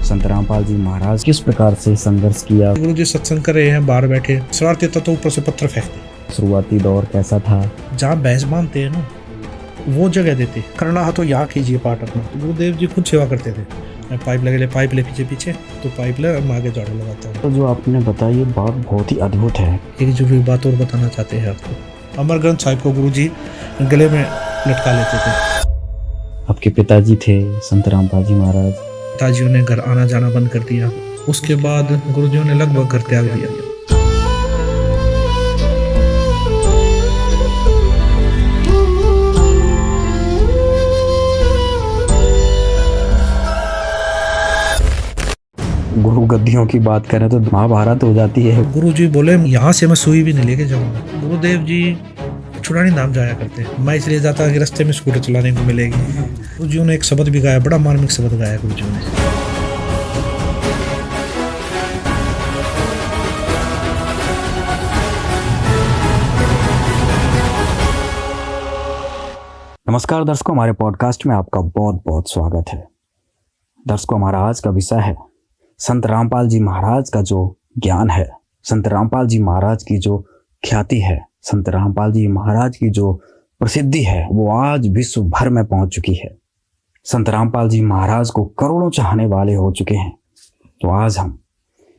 संत रामपाल जी महाराज किस प्रकार से संघर्ष किया। गुरु जी सत्संग कर रहे हैं, बाहर बैठे शरारती तत्व ऊपर से पत्थर फेंकते। शुरुआती दौर कैसा था। जहाँ भैंस बांधते हैं ना वो जगह देते, करना है तो यहाँ कीजिए पाठ अपना। गुरुदेव जी खुद सेवा करते थे। मैं पाइप ले पाइप ले पीछे पीछे तो पाइप ले मैं आगे झाड़ू लगाता हूँ। तो जो आपने बताया ये बात बहुत ही अद्भुत है। एक जरूरी बात और बताना चाहते हैं आपको। अमर ग्रंथ साहिब को गुरु जी गले में लटका लेते थे। आपके पिताजी थे संत रामपाल जी महाराज। पिताजियों ने घर आना जाना बंद कर दिया। उसके बाद गुरुजियों ने लगभग घर त्याग दिया। गुरु गद्दियों की बात करें तो महाभारत हो जाती है। गुरु जी बोले यहाँ से मैं सुई भी नहीं लेके जाऊंगा। गुरुदेव जी छुड़ानी नाम जाया करते। मैं इसलिए जाता कि रास्ते में स्कूटर चलाने को मिलेगी। गुरु जी ने एक शब्द भी गाया, बड़ा मार्मिक शब्द गाया गुरु जी ने। नमस्कार दर्शकों, हमारे पॉडकास्ट में आपका बहुत बहुत स्वागत है। दर्शकों, हमारा आज का विषय है संत रामपाल जी महाराज का जो ज्ञान है, संत रामपाल जी महाराज की जो ख्याति है, संत रामपाल जी महाराज की जो प्रसिद्धि है वो आज विश्व भर में पहुंच चुकी है। संत रामपाल जी महाराज को करोड़ों चाहने वाले हो चुके हैं। तो आज हम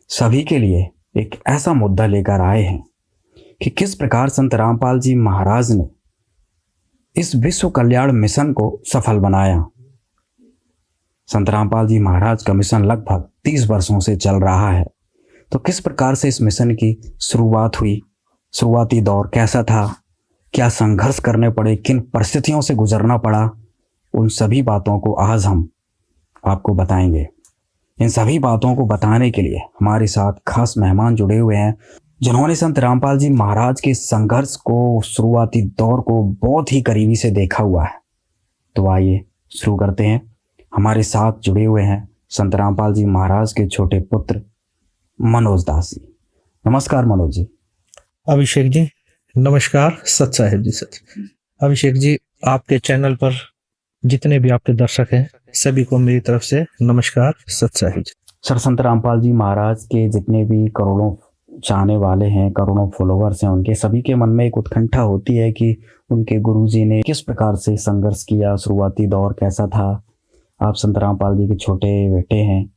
सभी के लिए एक ऐसा मुद्दा लेकर आए हैं कि किस प्रकार संत रामपाल जी महाराज ने इस विश्व कल्याण मिशन को सफल बनाया। संत रामपाल जी महाराज का मिशन लगभग 30 वर्षों से चल रहा है। तो किस प्रकार से इस मिशन की शुरुआत हुई, शुरुआती दौर कैसा था, क्या संघर्ष करने पड़े, किन परिस्थितियों से गुजरना पड़ा, उन सभी बातों को आज हम आपको बताएंगे। इन सभी बातों को बताने के लिए हमारे साथ खास मेहमान जुड़े हुए हैं जिन्होंने संत रामपाल जी महाराज के संघर्ष को, शुरुआती दौर को बहुत ही करीबी से देखा हुआ है। तो आइए शुरू करते हैं। हमारे साथ जुड़े हुए हैं संत रामपाल जी महाराज के छोटे पुत्र मनोज दास जी। नमस्कार मनोज जी। अभिषेक जी नमस्कार। सत साहिब जी सच। अभिषेक जी, आपके चैनल पर जितने भी आपके दर्शक हैं सभी को मेरी तरफ से नमस्कार, सत साहिब जी। सर, संत रामपाल जी महाराज के जितने भी करोड़ों चाहने वाले हैं, करोड़ों फॉलोवर्स हैं, उनके सभी के मन में एक उत्कंठा होती है कि उनके गुरुजी ने किस प्रकार से संघर्ष किया, शुरुआती दौर कैसा था। आप संत रामपाल जी के छोटे बेटे हैं,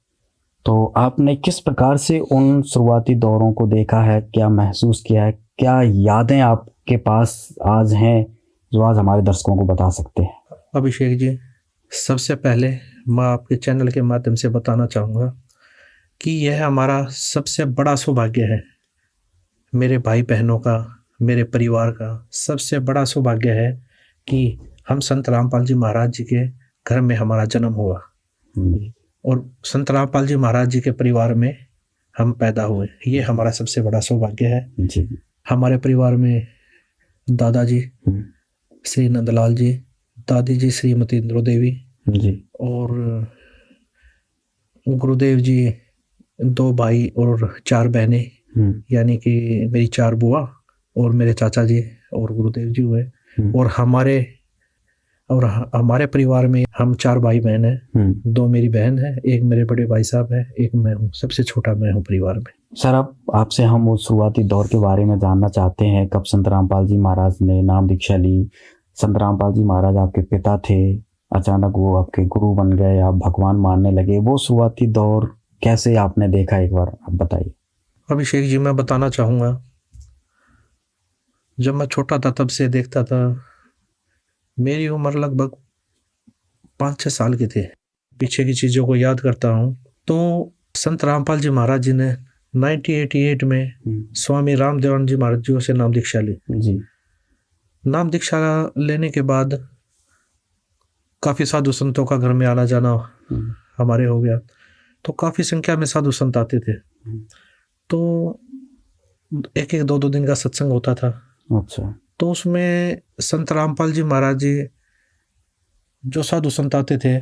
तो आपने किस प्रकार से उन शुरुआती दौरों को देखा है, क्या महसूस किया है, क्या यादें आपके पास आज हैं जो आज हमारे दर्शकों को बता सकते हैं। अभिषेक जी, सबसे पहले मैं आपके चैनल के माध्यम से बताना चाहूँगा कि यह हमारा सबसे बड़ा सौभाग्य है। मेरे भाई बहनों का, मेरे परिवार का सबसे बड़ा सौभाग्य है कि हम संत रामपाल जी महाराज जी के घर में हमारा जन्म हुआ और संत रामपाल जी महाराज जी के परिवार में हम पैदा हुए। ये हमारा सबसे बड़ा सौभाग्य है जी। हमारे परिवार में दादाजी श्री नंदलाल जी, दादी जी श्रीमती इंद्रो देवी जी, और गुरुदेव जी 2 भाई और 4 बहनें, यानी कि मेरी 4 बुआ और मेरे चाचा जी और गुरुदेव जी हुए। और हमारे परिवार में हम 4 भाई बहन हैं। 2 मेरी बहन है, एक मेरे बड़े भाई साहब है, एक मैं हूँ, सबसे छोटा मैं हूँ परिवार में। सर, अब आपसे हम उस शुरुआती दौर के बारे में जानना चाहते हैं। कब संत रामपाल जी महाराज ने नाम दीक्षा ली। संत रामपाल जी महाराज आपके पिता थे, अचानक वो आपके गुरु बन गए, आप भगवान मानने लगे। वो शुरुआती दौर कैसे आपने देखा, एक बार आप बताइए। अभिषेक जी, मैं बताना चाहूँगा, जब मैं छोटा था तब से देखता था। मेरी उम्र लगभग 5-6 साल की थी। पीछे की चीज़ों को याद करता हूँ तो संत रामपाल जी महाराज जी ने 1988 में स्वामी रामदेवानंद जी महाराज जी से नाम दीक्षा ली जी। नाम दीक्षा लेने के बाद काफ़ी साधु संतों का घर में आना जाना हमारे हो गया। तो काफ़ी संख्या में साधु संत आते थे। तो 1-1, 2-2 दिन का सत्संग होता था। अच्छा। तो उसमें संत रामपाल जी महाराज जी जो साधु संत आते थे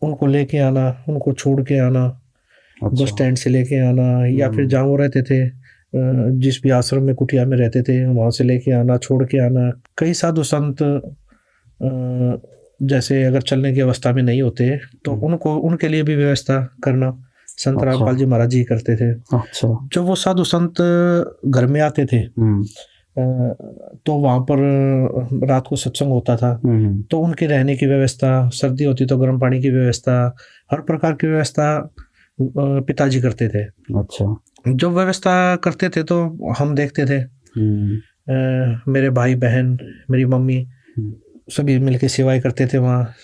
उनको लेके आना, उनको छोड़ के आना, बस स्टैंड से लेके आना, या फिर जहाँ वो रहते थे, जिस भी आश्रम में कुटिया में रहते थे, वहाँ से लेके आना, छोड़ के आना। कई साधु संत जैसे अगर चलने की अवस्था में नहीं होते तो उनको, उनके लिए भी व्यवस्था करना, संत अच्छा। रामपाल जी महाराज जी करते थे। अच्छा। जब वो साधु संत घर में आते थे तो वहाँ पर रात को सत्संग होता था, तो उनके रहने की व्यवस्था, सर्दी होती तो गर्म पानी की व्यवस्था, हर प्रकार की व्यवस्था पिताजी करते थे। अच्छा। जो व्यवस्था करते थे तो हम देखते थे। मेरे भाई बहन, मेरी मम्मी, सभी मिलके सेवाएं करते थे वहाँ।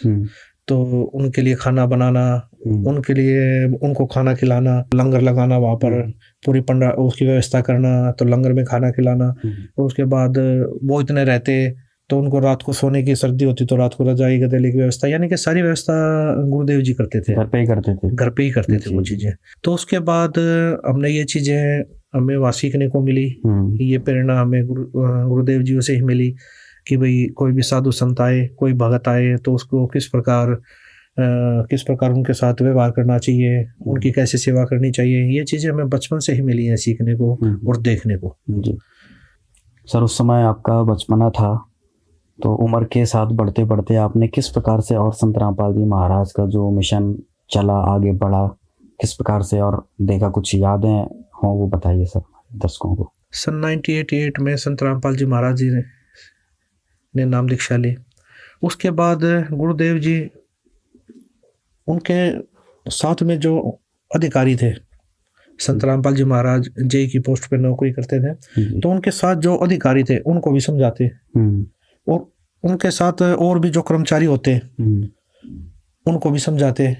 तो उनके लिए खाना बनाना, उनके लिए उनको खाना खिलाना, लंगर लगाना वहाँ पर, पूरी पंडा उसकी व्यवस्था करना, तो लंगर में खाना खिलाना। और उसके बाद वो इतने रहते तो उनको रात को सोने की, सर्दी होती तो रात को रजाई गदेले की व्यवस्था, यानी कि सारी व्यवस्था गुरुदेव जी करते थे। घर पे ही करते थे। घर पे ही करते थे वो चीज़ें। तो उसके बाद हमने ये चीज़ें, हमें वहाँ सीखने को मिली। ये प्रेरणा हमें गुरुदेव जी से ही मिली कि भाई कोई भी साधु संत आए, कोई भगत आए तो उसको किस प्रकार उनके साथ व्यवहार करना चाहिए, उनकी कैसे सेवा करनी चाहिए। ये चीज़ें हमें बचपन से ही मिली हैं सीखने को और देखने को। जी सर, उस समय आपका बचपना था, तो उम्र के साथ बढ़ते बढ़ते आपने किस प्रकार से और संत रामपाल जी महाराज का जो मिशन चला, आगे बढ़ा, किस प्रकार से और देखा, कुछ यादें हों वो बताइए सर दर्शकों को। सन 1988 में संत रामपाल जी महाराज जी ने नाम दीक्षा ली। उसके बाद गुरुदेव जी, उनके साथ में जो अधिकारी थे, संत रामपाल जी महाराज जेई की पोस्ट पे नौकरी करते थे, तो उनके साथ जो अधिकारी थे उनको भी समझाते, और उनके साथ और भी जो कर्मचारी होते उनको भी समझाते,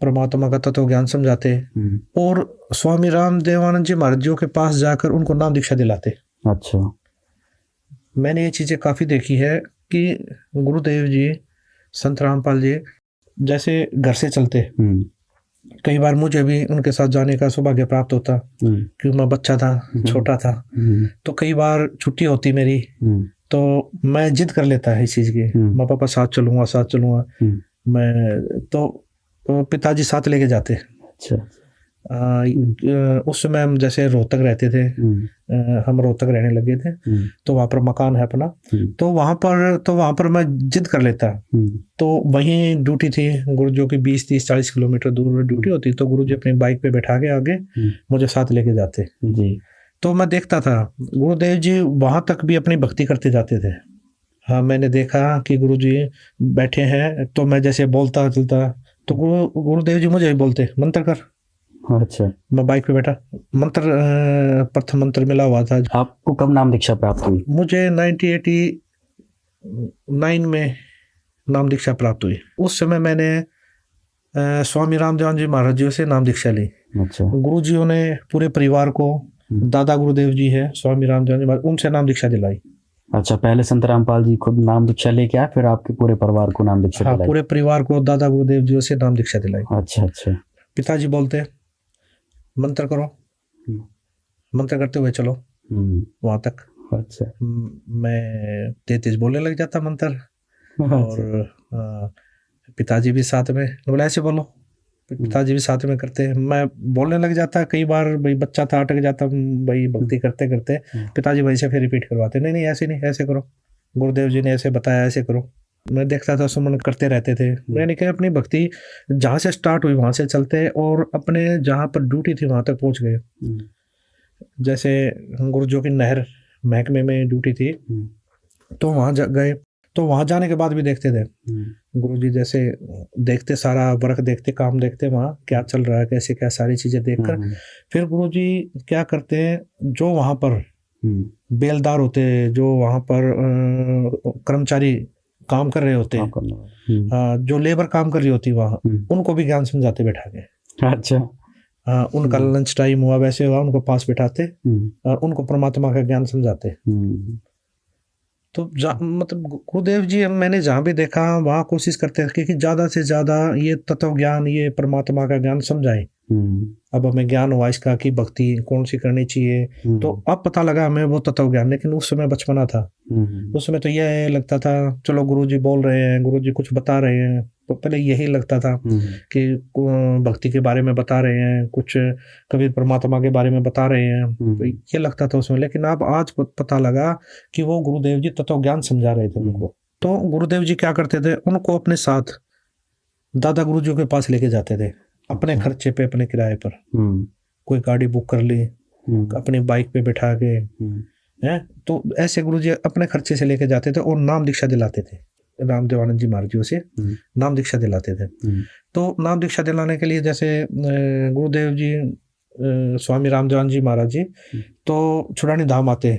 परमात्मा का तत्व ज्ञान समझाते, और स्वामी राम देवानंद जी महाराज जी के पास जाकर उनको नाम दीक्षा दिलाते। अच्छा। मैंने ये चीज़ें काफ़ी देखी है कि गुरुदेव जी, संत रामपाल जी जैसे घर से चलते, कई बार मुझे भी उनके साथ जाने का सौभाग्य प्राप्त होता, क्योंकि मैं बच्चा था, छोटा था। तो कई बार छुट्टी होती मेरी, तो मैं जिद कर लेता है इस चीज़ की, मैं पापा साथ चलूँगा। मैं तो पिताजी साथ लेके जाते। अच्छा। उस समय हम जैसे रोहतक रहते थे, हम रोहतक रहने लगे थे, तो वहाँ पर मकान है अपना, तो वहाँ पर मैं जिद कर लेता। तो वहीं ड्यूटी थी गुरु, जो कि 20-30-40 किलोमीटर दूर ड्यूटी होती, तो गुरु जी अपनी बाइक पे बैठा के आगे मुझे साथ लेके जाते जी। तो मैं देखता था गुरुदेव जी वहाँ तक भी अपनी भक्ति करते जाते थे। हाँ, मैंने देखा कि गुरु जी बैठे हैं, तो मैं जैसे बोलता चलता, तो गुरुदेव जी मुझे भी बोलते, मंत्र कर। अच्छा। मैं बाइक पे बैठा, मंत्र, प्रथम मंत्र मिला हुआ था। आपको कब नाम दीक्षा प्राप्त हुई? मुझे 1989 में नाम दीक्षा प्राप्त हुई। उस समय मैंने स्वामी रामदेव जी महाराज जी से नाम दीक्षा ली। अच्छा। गुरु जियों ने पूरे परिवार को, दादा गुरुदेव जी है स्वामी रामदेव जी महाराज, उनसे नाम दीक्षा दिलाई। अच्छा, पहले संत रामपाल जी खुद नाम दीक्षा लेके आए, फिर आपके पूरे परिवार को नाम दीक्षा दिलाई? पूरे परिवार को दादा गुरुदेव जी से नाम दीक्षा दिलाई। अच्छा अच्छा। पिताजी बोलते मंत्र करो, मंत्र करते हुए चलो वहां तक। अच्छा। मैं तेज बोलने लग जाता मंत्र। और पिताजी भी साथ में, बोले ऐसे बोलो, पिताजी भी साथ में करते, मैं बोलने लग जाता। कई बार भाई बच्चा था, अटक जाता भाई भक्ति करते करते, पिताजी वहीं से फिर रिपीट करवाते, नहीं ऐसे नहीं, ऐसे करो, गुरुदेव जी ने ऐसे बताया, ऐसे करो। मैं देखता था सुमन करते रहते थे। मैंने कहा अपनी भक्ति जहाँ से स्टार्ट हुई वहाँ से चलते, और अपने जहाँ पर ड्यूटी थी वहाँ तक पहुँच गए। जैसे गुरुजो की नहर महकमे में ड्यूटी थी, तो वहाँ गए, तो वहाँ जाने के बाद भी देखते थे गुरुजी, जैसे देखते, सारा वर्क देखते, काम देखते, वहाँ क्या चल रहा है, कैसे क्या, सारी चीज़ें देखकर फिर गुरुजी क्या करते हैं, जो वहाँ पर बेलदार होते, जो वहाँ पर कर्मचारी काम कर रहे होते हैं, जो लेबर काम कर रही होती वहाँ, उनको भी ज्ञान समझाते बैठा के। अच्छा। उनका लंच टाइम हुआ, वैसे हुआ, उनको पास बैठाते और उनको परमात्मा का ज्ञान समझाते। तो मतलब गुरुदेव जी मैंने जहाँ भी देखा वहाँ कोशिश करते हैं कि ज़्यादा से ज़्यादा ये तत्व ज्ञान, ये परमात्मा का ज्ञान समझाएं। अब हमें ज्ञान हुआ इसका कि भक्ति कौन सी करनी चाहिए, तो अब पता लगा हमें वो तत्व ज्ञान। लेकिन उस समय बचपना था, उस समय तो यह लगता था चलो गुरुजी बोल रहे हैं, गुरुजी कुछ बता रहे हैं, तो पहले यही लगता था कि भक्ति के बारे में बता रहे हैं, कुछ कबीर परमात्मा के बारे में बता रहे हैं, तो ये लगता था उसमें। लेकिन अब आज पता लगा कि वो गुरुदेव जी तत्व ज्ञान समझा रहे थे उनको। तो गुरुदेव जी क्या करते थे, उनको अपने साथ दादा गुरुजी के पास लेके जाते थे। अपने खर्चे पे, अपने किराए पर। हम्म कोई गाड़ी बुक कर ली, हम्म अपनी बाइक पे बिठा के, हैं, तो ऐसे गुरुजी अपने खर्चे से लेके जाते थे और नाम दीक्षा दिलाते थे। रामदेवानंद जी महाराज जी से नाम दीक्षा दिलाते थे। तो नाम दीक्षा दिलाने के लिए जैसे गुरुदेव जी, स्वामी रामदेवानंद जी महाराज जी तो छुड़ानी धाम आते।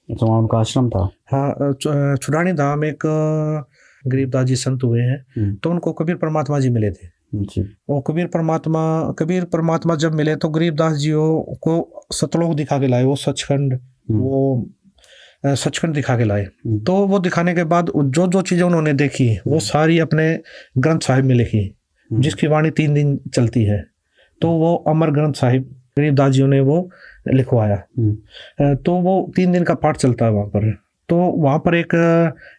अच्छा, वहाँ उनका आश्रम था। हाँ, छुड़ानी धाम एक गरीबदास जी संत हुए हैं, तो उनको कबीर परमात्मा जी मिले थे। जी। वो कबीर परमात्मा जब मिले तो गरीबदास जी को सतलोक दिखा के लाए, वो सचखंड, वो सचखंड दिखा के लाए। तो वो दिखाने के बाद जो जो चीजें उन्होंने देखी वो सारी अपने ग्रंथ साहिब में लिखी, जिसकी वाणी 3 दिन चलती है। तो वो अमर ग्रंथ साहिब गरीबदास जी ने वो लिखवाया। तो वो 3 दिन का पाठ चलता है वहाँ पर। तो वहाँ पर एक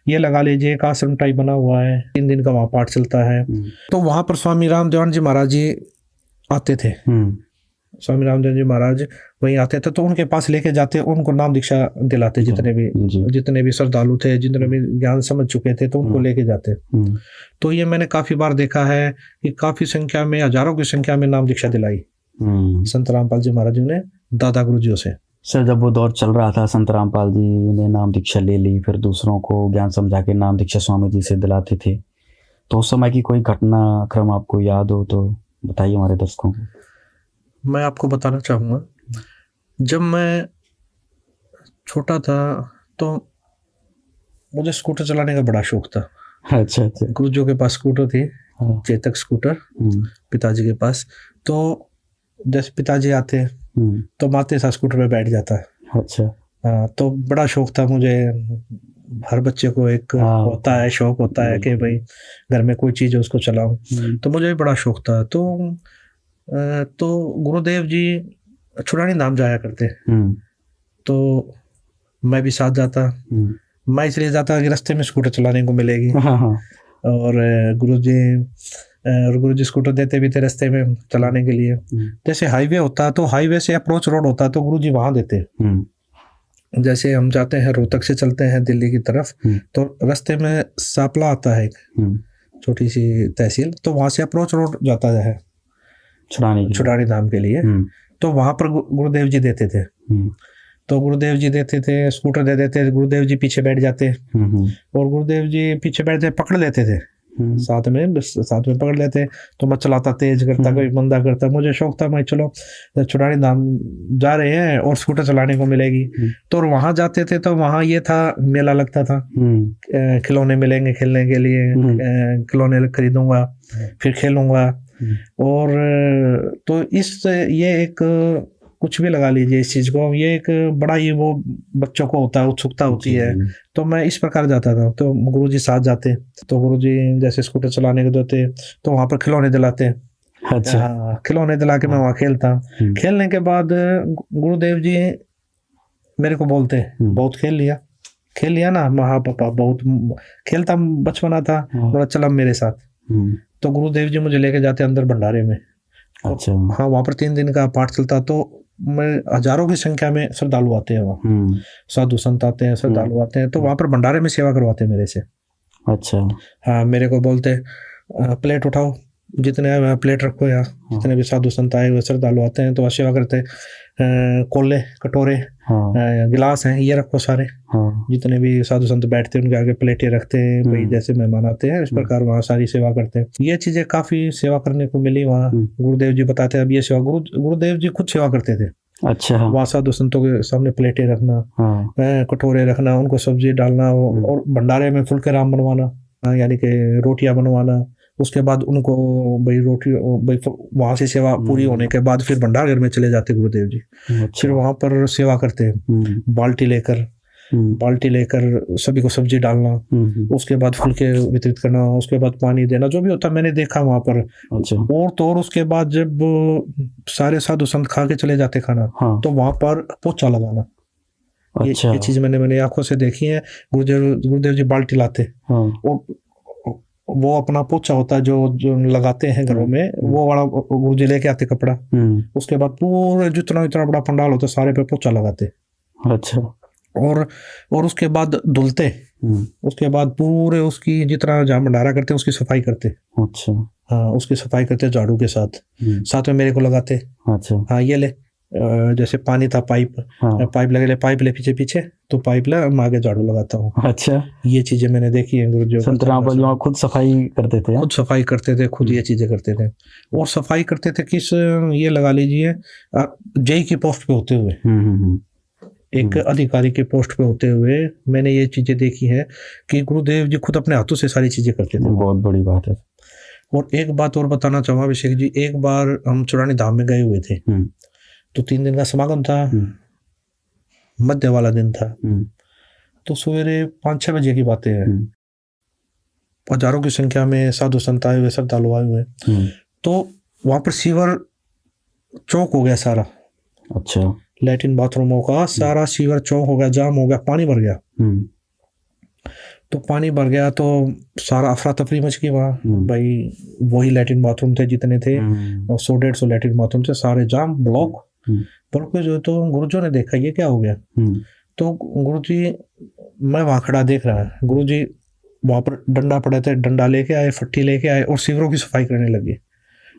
ये लगा लीजिए एक आश्रम टाइप बना हुआ है, 3 दिन का वहाँ पाठ चलता है। तो वहाँ पर स्वामी रामदेवानंद जी महाराज जी आते थे। स्वामी रामदेव जी महाराज वहीं आते थे, तो उनके पास लेके जाते, उनको नाम दीक्षा दिलाते। जितने भी श्रद्धालु थे, जितने भी ज्ञान समझ चुके थे, तो उनको लेके जाते। तो ये मैंने काफी बार देखा है कि काफी संख्या में, हजारों की संख्या में नाम दीक्षा दिलाई संत रामपाल जी महाराज जी ने दादा गुरुजियों से। सर, जब वो दौर चल रहा था, संत रामपाल जी ने नाम दीक्षा ले ली, फिर दूसरों को ज्ञान समझा के नाम दीक्षा स्वामी जी से दिलाते थे, तो उस समय की कोई घटना क्रम आपको याद हो तो बताइए हमारे दर्शकों को। मैं आपको बताना चाहूँगा, जब मैं छोटा था तो मुझे स्कूटर चलाने का बड़ा शौक था। अच्छा अच्छा। गुरुजियों के पास स्कूटर थी, चेतक स्कूटर, पिताजी के पास। तो जैसे पिताजी आते तो माते साथ स्कूटर पे बैठ जाता। अच्छा। हाँ, तो बड़ा शौक था मुझे। हर बच्चे को एक होता है, शौक होता है कि भाई घर में कोई चीज़ है उसको चलाऊं। तो मुझे भी बड़ा शौक था। तो गुरुदेव जी छुड़ानी धाम जाया करते, तो मैं भी साथ जाता। मैं इसलिए जाता कि रास्ते में स्कूटर चलाने को मिलेगी। और गुरुजी स्कूटर देते भी थे रास्ते में चलाने के लिए। जैसे हाईवे होता तो हाईवे से अप्रोच रोड होता तो गुरुजी वहां देते। जैसे हम जाते हैं रोहतक से चलते हैं दिल्ली की तरफ, तो रास्ते में सापला आता है एक छोटी सी तहसील, तो वहां से अप्रोच रोड जाता है छुड़ानी धाम के लिए। तो वहां पर गुरुदेव जी देते थे। तो गुरुदेव जी देते थे, स्कूटर दे देते, गुरुदेव जी पीछे बैठ जाते और गुरुदेव जी पीछे बैठते पकड़ लेते थे, साथ में पकड़ लेते। तो मैं चलाता, तेज करता, कोई मंदा करता। मुझे शौक था, मैं चलो छुड़ानी धाम जा रहे हैं और स्कूटर चलाने को मिलेगी। तो वहां जाते थे तो वहां ये था, मेला लगता था, खिलौने मिलेंगे खेलने के लिए, खिलौने खरीदूंगा फिर खेलूंगा। और तो ये एक कुछ भी लगा लीजिए इस चीज को, ये एक बड़ा ही वो बच्चों को होता है, उत्सुकता होती है। तो मैं इस प्रकार जाता था। तो गुरुजी साथ जाते, तो गुरुजी जैसे स्कूटर चलाने को देते तो वहां पर खिलौने दिलाते। अच्छा। खिलौने दिला के मैं वहां खेलता। खेलने के बाद गुरुदेव जी मेरे को बोलते, बहुत खेल लिया ना। हाँ पापा, बहुत खेलता, बचपना था, बोला चल मेरे साथ। तो गुरुदेव जी मुझे लेके जाते अंदर भंडारे में। अच्छा। हाँ, वहां पर 3 दिन का पाठ चलता। तो मैं हजारों की संख्या में श्रद्धालु आते हैं वहाँ, साधु संत आते हैं, श्रद्धालु आते हैं। तो वहां पर भंडारे में सेवा करवाते मेरे से। अच्छा। हाँ, मेरे को बोलते प्लेट उठाओ, जितने प्लेट रखो यहाँ, जितने भी साधु संत आए हुए श्रद्धालु आते हैं तो सेवा करते। कोले, कटोरे, गिलास हैं, ये रखो सारे। जितने भी साधु संत बैठते हैं उनके आगे प्लेटें रखते हैं, भाई जैसे मेहमान आते हैं इस प्रकार वहाँ सारी सेवा करते हैं। ये चीजें काफी सेवा करने को मिली वहाँ। गुरुदेव जी बताते अब ये सेवा, गुरुदेव जी खुद सेवा करते थे। अच्छा। वहाँ साधु संतों के सामने प्लेटें रखना, कटोरे रखना, उनको सब्जी डालना और भंडारे में फुल्के राम बनवाना, यानी कि रोटियां बनवाना। उसके बाद उनको भाई रोटी, भाई वहां से सेवा पूरी होने के बाद फिर भंडार घर में चले जाते गुरुदेव जी। फिर वहां पर सेवा करते, बाल्टी लेकर सभी को सब्जी डालना, उसके बाद फुल्के वितरित करना, उसके बाद पानी देना, जो भी होता मैंने देखा वहां पर। अच्छा। और तो और उसके बाद जब सारे साधु संत खा के चले जाते खाना, तो वहां पर पोछा लगाना। अच्छा। ये चीज मैंने आंखों से देखी है। गुरुदेव जी बाल्टी लाते और वो अपना पोछा होता है जो लगाते हैं घरों में, वो वाला गुरुजी लेके आते कपड़ा। उसके बाद पूरे जितना बड़ा पंडाल होता सारे पे पोछा लगाते। अच्छा। और उसके बाद धुलते। उसके बाद पूरे उसकी जितना जहाँ भंडारा करते हैं उसकी सफाई करते। अच्छा। हाँ, उसकी सफाई करते झाड़ू के साथ, साथ में मेरे को लगाते। अच्छा। हाँ, ये ले, जैसे पानी था, पाइप, हाँ। पाइप ले पीछे पीछे, तो पाइप ले, मैं आगे झाड़ू लगाता हूँ। अच्छा, ये चीजें मैंने देखी है गुरुजी। संत रामपाल जी वहाँ खुद सफाई करते थे? खुद सफाई करते थे, खुद ये चीजें करते थे। और सफाई करते थे किस, ये लगा लीजिए, जेई की पोस्ट पे होते हुए, एक अधिकारी के पोस्ट पे होते हुए मैंने ये चीजें देखी है कि गुरुदेव जी खुद अपने हाथों से सारी चीजें करते थे। बहुत बड़ी बात है। और एक बात और बताना चाहूँगा अभिषेक जी, एक बार हम चुरानी धाम में गए हुए थे, तो 3 दिन का समागम था, मध्य वाला दिन था, तो सवेरे 5-6 बजे की बातें हैं, हजारों की संख्या में साधु संत आए हुए, श्रद्धालु आए हुए, तो वहां पर सीवर चौक हो गया सारा। अच्छा। लैट्रिन बाथरूमों का सारा सीवर चौक हो गया, जाम हो गया, पानी भर गया। तो पानी भर गया तो सारा अफरा तफरी मच गई वहाँ। भाई वही लैट्रिन बाथरूम थे जितने थे, 100-150 लैट्रिन बाथरूम थे, सारे जाम, ब्लॉक। पर जो, तो गुरुजी ने देखा ये क्या हो गया। तो गुरुजी, मैं वहाँ खड़ा देख रहा है, गुरुजी वहाँ पर डंडा पड़े थे, डंडा लेके आए, फट्टी लेके आए और सीवरों की सफाई करने लगे।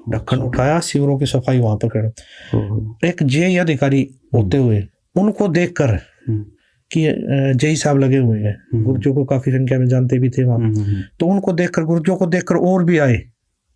ढक्कन उठाया, सीवरों की सफाई वहां पर करने। एक जेई अधिकारी होते हुए उनको देखकर कि जेई साहब लगे हुए हैं, गुरुजियों को काफी संख्या में जानते भी थे वहां, तो उनको देखकर, गुरुजियों को देखकर और भी आए,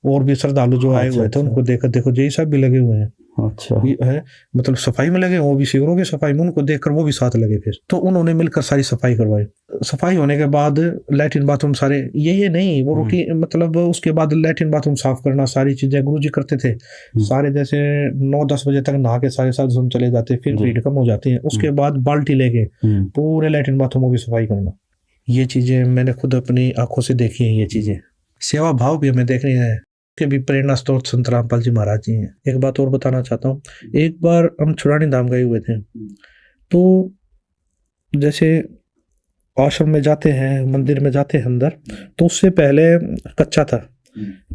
और भी श्रद्धालु जो आए हुए थे उनको देखकर, देखो जेई साहब भी लगे हुए हैं। अच्छा है, मतलब सफाई में लगे, वो भी शिविरों की सफाई में, उनको देखकर वो भी साथ लगे। फिर तो उन्होंने मिलकर सारी सफाई करवाई। सफाई होने के बाद लैट्रिन बाथरूम सारे, ये नहीं वो रूटीन, मतलब उसके बाद लैट्रिन बाथरूम साफ करना, सारी चीजें गुरुजी करते थे सारे। जैसे 9-10 बजे तक नहा के सारे साधु चले जाते, फिर भीड़ कम हो जाती है, उसके बाद बाल्टी लेके पूरे लैट्रिन बाथरूमों की सफाई करना। ये चीजें मैंने खुद अपनी आंखों से देखी है। ये चीजें सेवा भाव भी हमें देखनी है, के भी प्रेरणा स्रोत संत रामपाल जी महाराज जी हैं। एक बात और बताना चाहता हूँ, एक बार हम छुड़ानी धाम गए हुए थे, तो जैसे आश्रम में जाते हैं, मंदिर में जाते हैं अंदर, तो उससे पहले कच्चा था।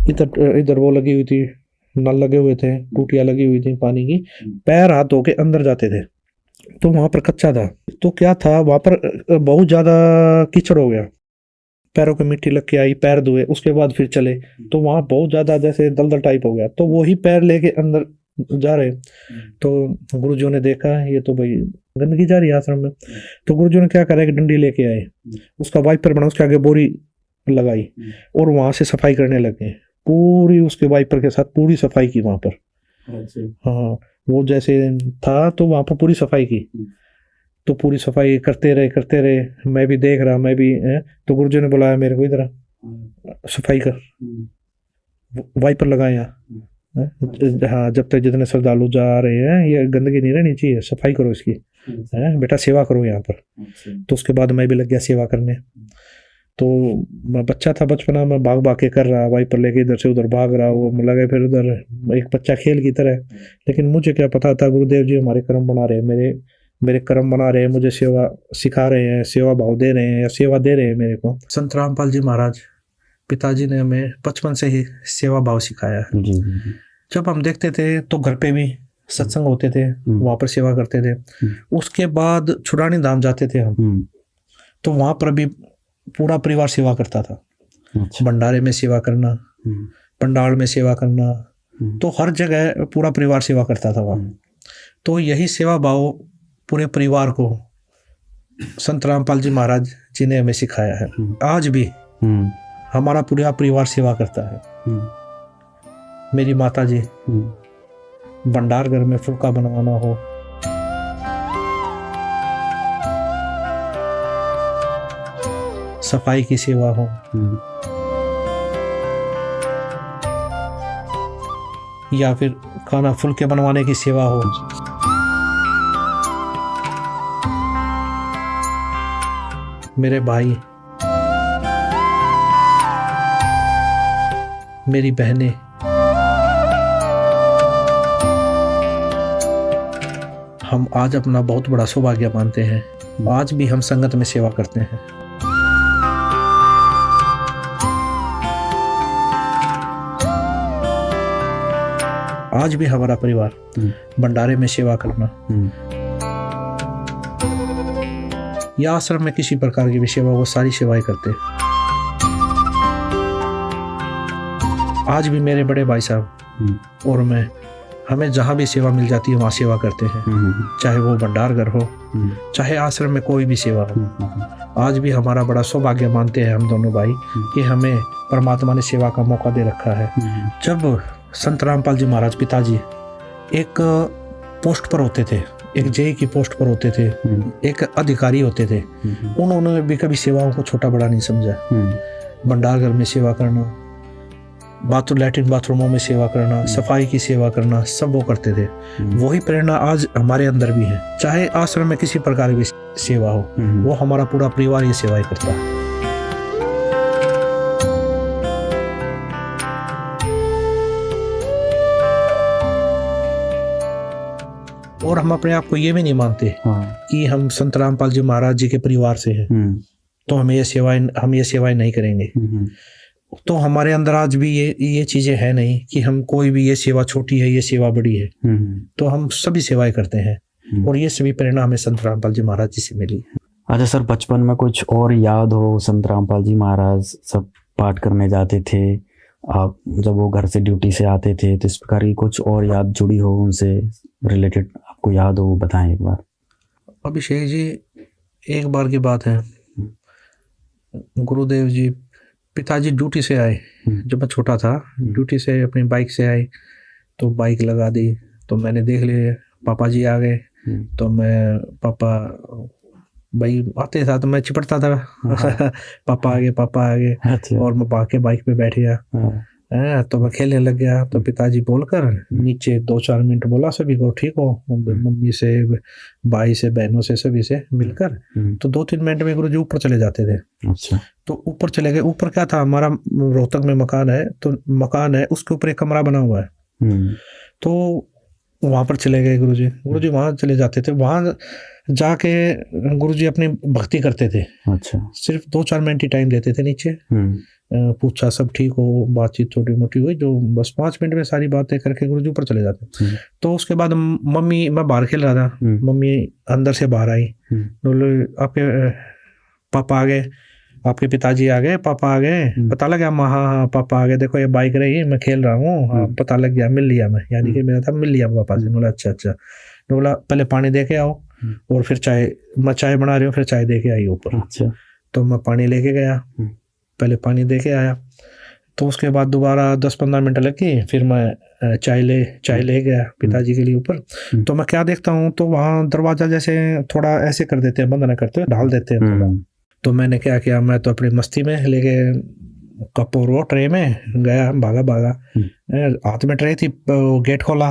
इधर वो लगी हुई थी, नल लगे हुए थे, टूटियां लगी हुई थी पानी की, पैर हाथ धो के अंदर जाते थे, तो वहां पर कच्चा था। तो क्या था, वहां पर बहुत ज्यादा कीचड़ हो गया, पैरों पे मिट्टी लग के आई, पैर धोए, उसके बाद फिर चले, तो वहां बहुत ज्यादा जैसे दलदल टाइप हो गया, तो वही पैर लेके अंदर जा रहे, तो गुरुजियों ने देखा ये तो भाई गंदगी जा रही है आश्रम में। तो गुरुजियों ने क्या करा, एक डंडी लेके आए, उसका वाइपर बना, उसके आगे बोरी लगाई और वहां से सफाई करने लगे, पूरी उसके वाइपर के साथ पूरी सफाई की वहां पर। हाँ, वो जैसे था तो वहां पर पूरी सफाई की, तो पूरी सफाई करते रहे, मैं भी देख रहा, मैं भी तो गुरुजी ने बुलाया मेरे को, इधर सफाई कर, वाइपर लगाया। हाँ, जब तक जितने श्रद्धालु जा रहे हैं, ये गंदगी नहीं रहनी चाहिए, सफाई करो इसकी, बेटा सेवा करो यहाँ पर। तो उसके बाद मैं भी लग गया सेवा करने। तो मैं बच्चा था, बचपना में भाग भाग के कर रहा, वाइपर लेके इधर से उधर भाग रहा, वो लगे फिर उधर एक बच्चा खेल की तरह। लेकिन मुझे क्या पता था, गुरुदेव जी हमारे कर्म बना रहे हैं, मेरे कर्म बना रहे हैं, मुझे सेवा सिखा रहे हैं, सेवा भाव दे रहे हैं, या सेवा दे रहे हैं मेरे को। संत रामपाल जी महाराज पिताजी ने हमें बचपन से ही सेवा भाव सिखाया है। जब हम देखते थे तो घर पे भी सत्संग होते थे, वहां पर सेवा करते थे। उसके बाद छुड़ानी धाम जाते थे हम, तो वहां पर भी पूरा परिवार सेवा करता था। भंडारे में सेवा करना, पंडाल में सेवा करना, तो हर जगह पूरा परिवार सेवा करता था वहां। तो यही सेवा भाव पूरे परिवार को संत रामपाल जी महाराज जी ने हमें सिखाया है। आज भी हमारा पूरा परिवार सेवा करता है। मेरी माता जी भंडार घर में फुल्का बनवाना हो, सफाई की सेवा हो, या फिर खाना फुल्के बनवाने की सेवा हो, मेरे भाई, मेरी बहनें, हम आज अपना बहुत बड़ा सौभाग्य मानते हैं। आज भी हम संगत में सेवा करते हैं। आज भी हमारा परिवार भंडारे में सेवा करना या आश्रम में किसी प्रकार की भी सेवा, वो सारी सेवाएं करते हैं। आज भी मेरे बड़े भाई साहब और मैं, हमें जहाँ भी सेवा मिल जाती है वहाँ सेवा करते हैं, चाहे वो भंडारघर हो, चाहे आश्रम में कोई भी सेवा हो। आज भी हमारा बड़ा सौभाग्य मानते हैं हम दोनों भाई कि हमें परमात्मा ने सेवा का मौका दे रखा है। जब संत रामपाल जी महाराज पिताजी एक पोस्ट पर होते थे, एक जेई की पोस्ट पर होते थे, एक अधिकारी होते थे, उन्होंने भी कभी सेवाओं को छोटा बड़ा नहीं समझा। भंडारघर में सेवा करना, लैट्रिन बाथरूमों में सेवा करना, सफाई की सेवा करना, सब वो करते थे। वही प्रेरणा आज हमारे अंदर भी है। चाहे आश्रम में किसी प्रकार की सेवा हो, वो हमारा पूरा परिवार ये सेवाएं करता है। और हम अपने आप को ये भी नहीं मानते कि हम संत रामपाल जी महाराज जी के परिवार से हैं, तो हम ये सेवाएं नहीं करेंगे। तो हमारे अंदर आज भी ये चीजें है नहीं कि हम कोई भी ये सेवा छोटी है, ये सेवा बड़ी है। तो हम सभी सेवाएं करते हैं और ये सभी प्रेरणा हमें संत रामपाल जी महाराज जी से मिली। अच्छा सर, बचपन में कुछ और याद हो? संत रामपाल जी महाराज सब पाठ करने जाते थे, आप जब वो घर से ड्यूटी से आते थे, तो इस प्रकार की कुछ और याद जुड़ी हो उनसे रिलेटेड, आपको याद हो, बताएं एक बार। अभिषेक जी, एक बार की बात है, गुरुदेव जी, पिताजी ड्यूटी से आए, जब मैं छोटा था, ड्यूटी से अपनी बाइक से आए, तो बाइक लगा दी, तो मैंने देख लिया पापा जी आ गए, तो मैं पापा भाई आते था तो मैं चिपटता था पापा आ गए। अच्छा। और मैं भाग के बाइक पे बैठ गया, तो मैं खेलने लग गया। तो पिताजी बोलकर नीचे 2-4 मिनट बोला, सभी को ठीक हो, मम्मी से, भाई से, बहनों से, सभी से मिलकर। तो 2-3 मिनट में गुरुजी ऊपर चले जाते थे। अच्छा। तो ऊपर चले गए। ऊपर क्या था, हमारा रोहतक में मकान है, तो मकान है, उसके ऊपर एक कमरा बना हुआ है। तो वहां पर चले गए गुरुजी वहां चले जाते थे। वहां जाके गुरुजी अपनी भक्ति करते थे। अच्छा। सिर्फ 2-4 मिनट ही टाइम देते थे नीचे, पूछा सब ठीक हो, बातचीत छोटी मोटी हुई, जो बस 5 मिनट में सारी बातें करके गुरुजी ऊपर चले जाते। तो उसके बाद मम्मी, मैं बाहर खेल रहा था, मम्मी अंदर से बाहर आई, बोले आपके पापा आ गए, आपके पिताजी आ गए, पापा आ गए। पता लगा, हाँ पापा आ गए, देखो ये बाइक रही, मैं खेल रहा हूँ, हाँ पता लग गया, मिल लिया मैं, यानी कि मेरा था मिल लिया पापा से। बोला अच्छा। बोला पहले पानी दे के आओ, और फिर मैं चाय बना रही हूँ, फिर चाय दे के आई ऊपर। अच्छा। तो मैं पानी लेके गया, पहले पानी दे के आया, तो उसके बाद दोबारा 10-15 मिनट लगी, फिर मैं चाय ले गया पिताजी के लिए ऊपर। तो मैं क्या देखता हूँ, तो वहाँ दरवाजा जैसे थोड़ा ऐसे कर देते हैं, बंद ना करते हुए ढाल देते हैं थोड़ा। तो मैंने क्या किया, मैं तो अपनी मस्ती में लेके कप और वो ट्रे में गया, भागा, हाथ में ट्रे थी, गेट खोला,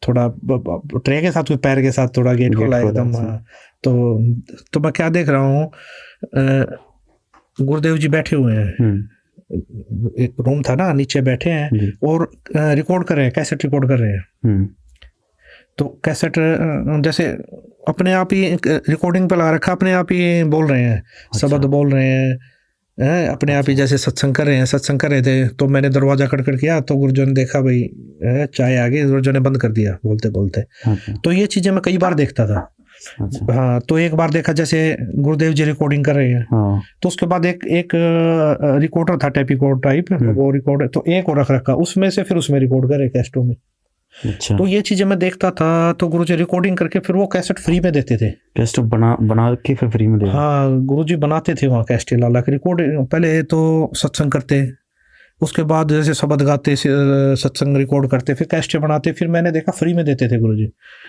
थोड़ा ट्रे के साथ, कोई पैर के साथ थोड़ा गेट खोला एकदम। तो मैं क्या देख रहा हूँ, गुरुदेव जी बैठे हुए हैं, एक रूम था ना, नीचे बैठे हैं और रिकॉर्ड कर रहे हैं, कैसेट रिकॉर्ड कर रहे हैं। तो कैसेट जैसे अपने आप ही रिकॉर्डिंग पे लगा रखा, अपने आप ही बोल रहे हैं, शब्द बोल रहे हैं, अपने आप ही जैसे सत्संग कर रहे थे। तो मैंने दरवाजा खटखट किया, तो गुरुजन ने देखा भाई चाय आ गई, गुरुजन ने बंद कर दिया बोलते। तो ये चीजें मैं कई बार देखता था। हाँ, तो एक बार देखा जैसे गुरुदेव जी रिकॉर्डिंग कर रहे हैं, तो उसके बाद एक रिकॉर्डर था, टेप रिकॉर्ड टाइप, वो रिकॉर्ड, तो एक और रखा, उसमें से फिर उसमें रिकॉर्ड करे कैसेटों में। अच्छा। तो ये चीजें मैं देखता था। तो गुरुजी रिकॉर्डिंग करके फिर वो कैसेट फ्री में देते थे, कैसेट बना के फिर फ्री में देते। हाँ, गुरुजी बनाते थे वहाँ कैसेट ला के रिकॉर्ड। पहले तो सत्संग करते, उसके बाद जैसे शब्द गाते, सत्संग रिकॉर्ड करते, फिर कैसेट बनाते, फिर मैंने देखा फ्री में देते थे गुरुजी।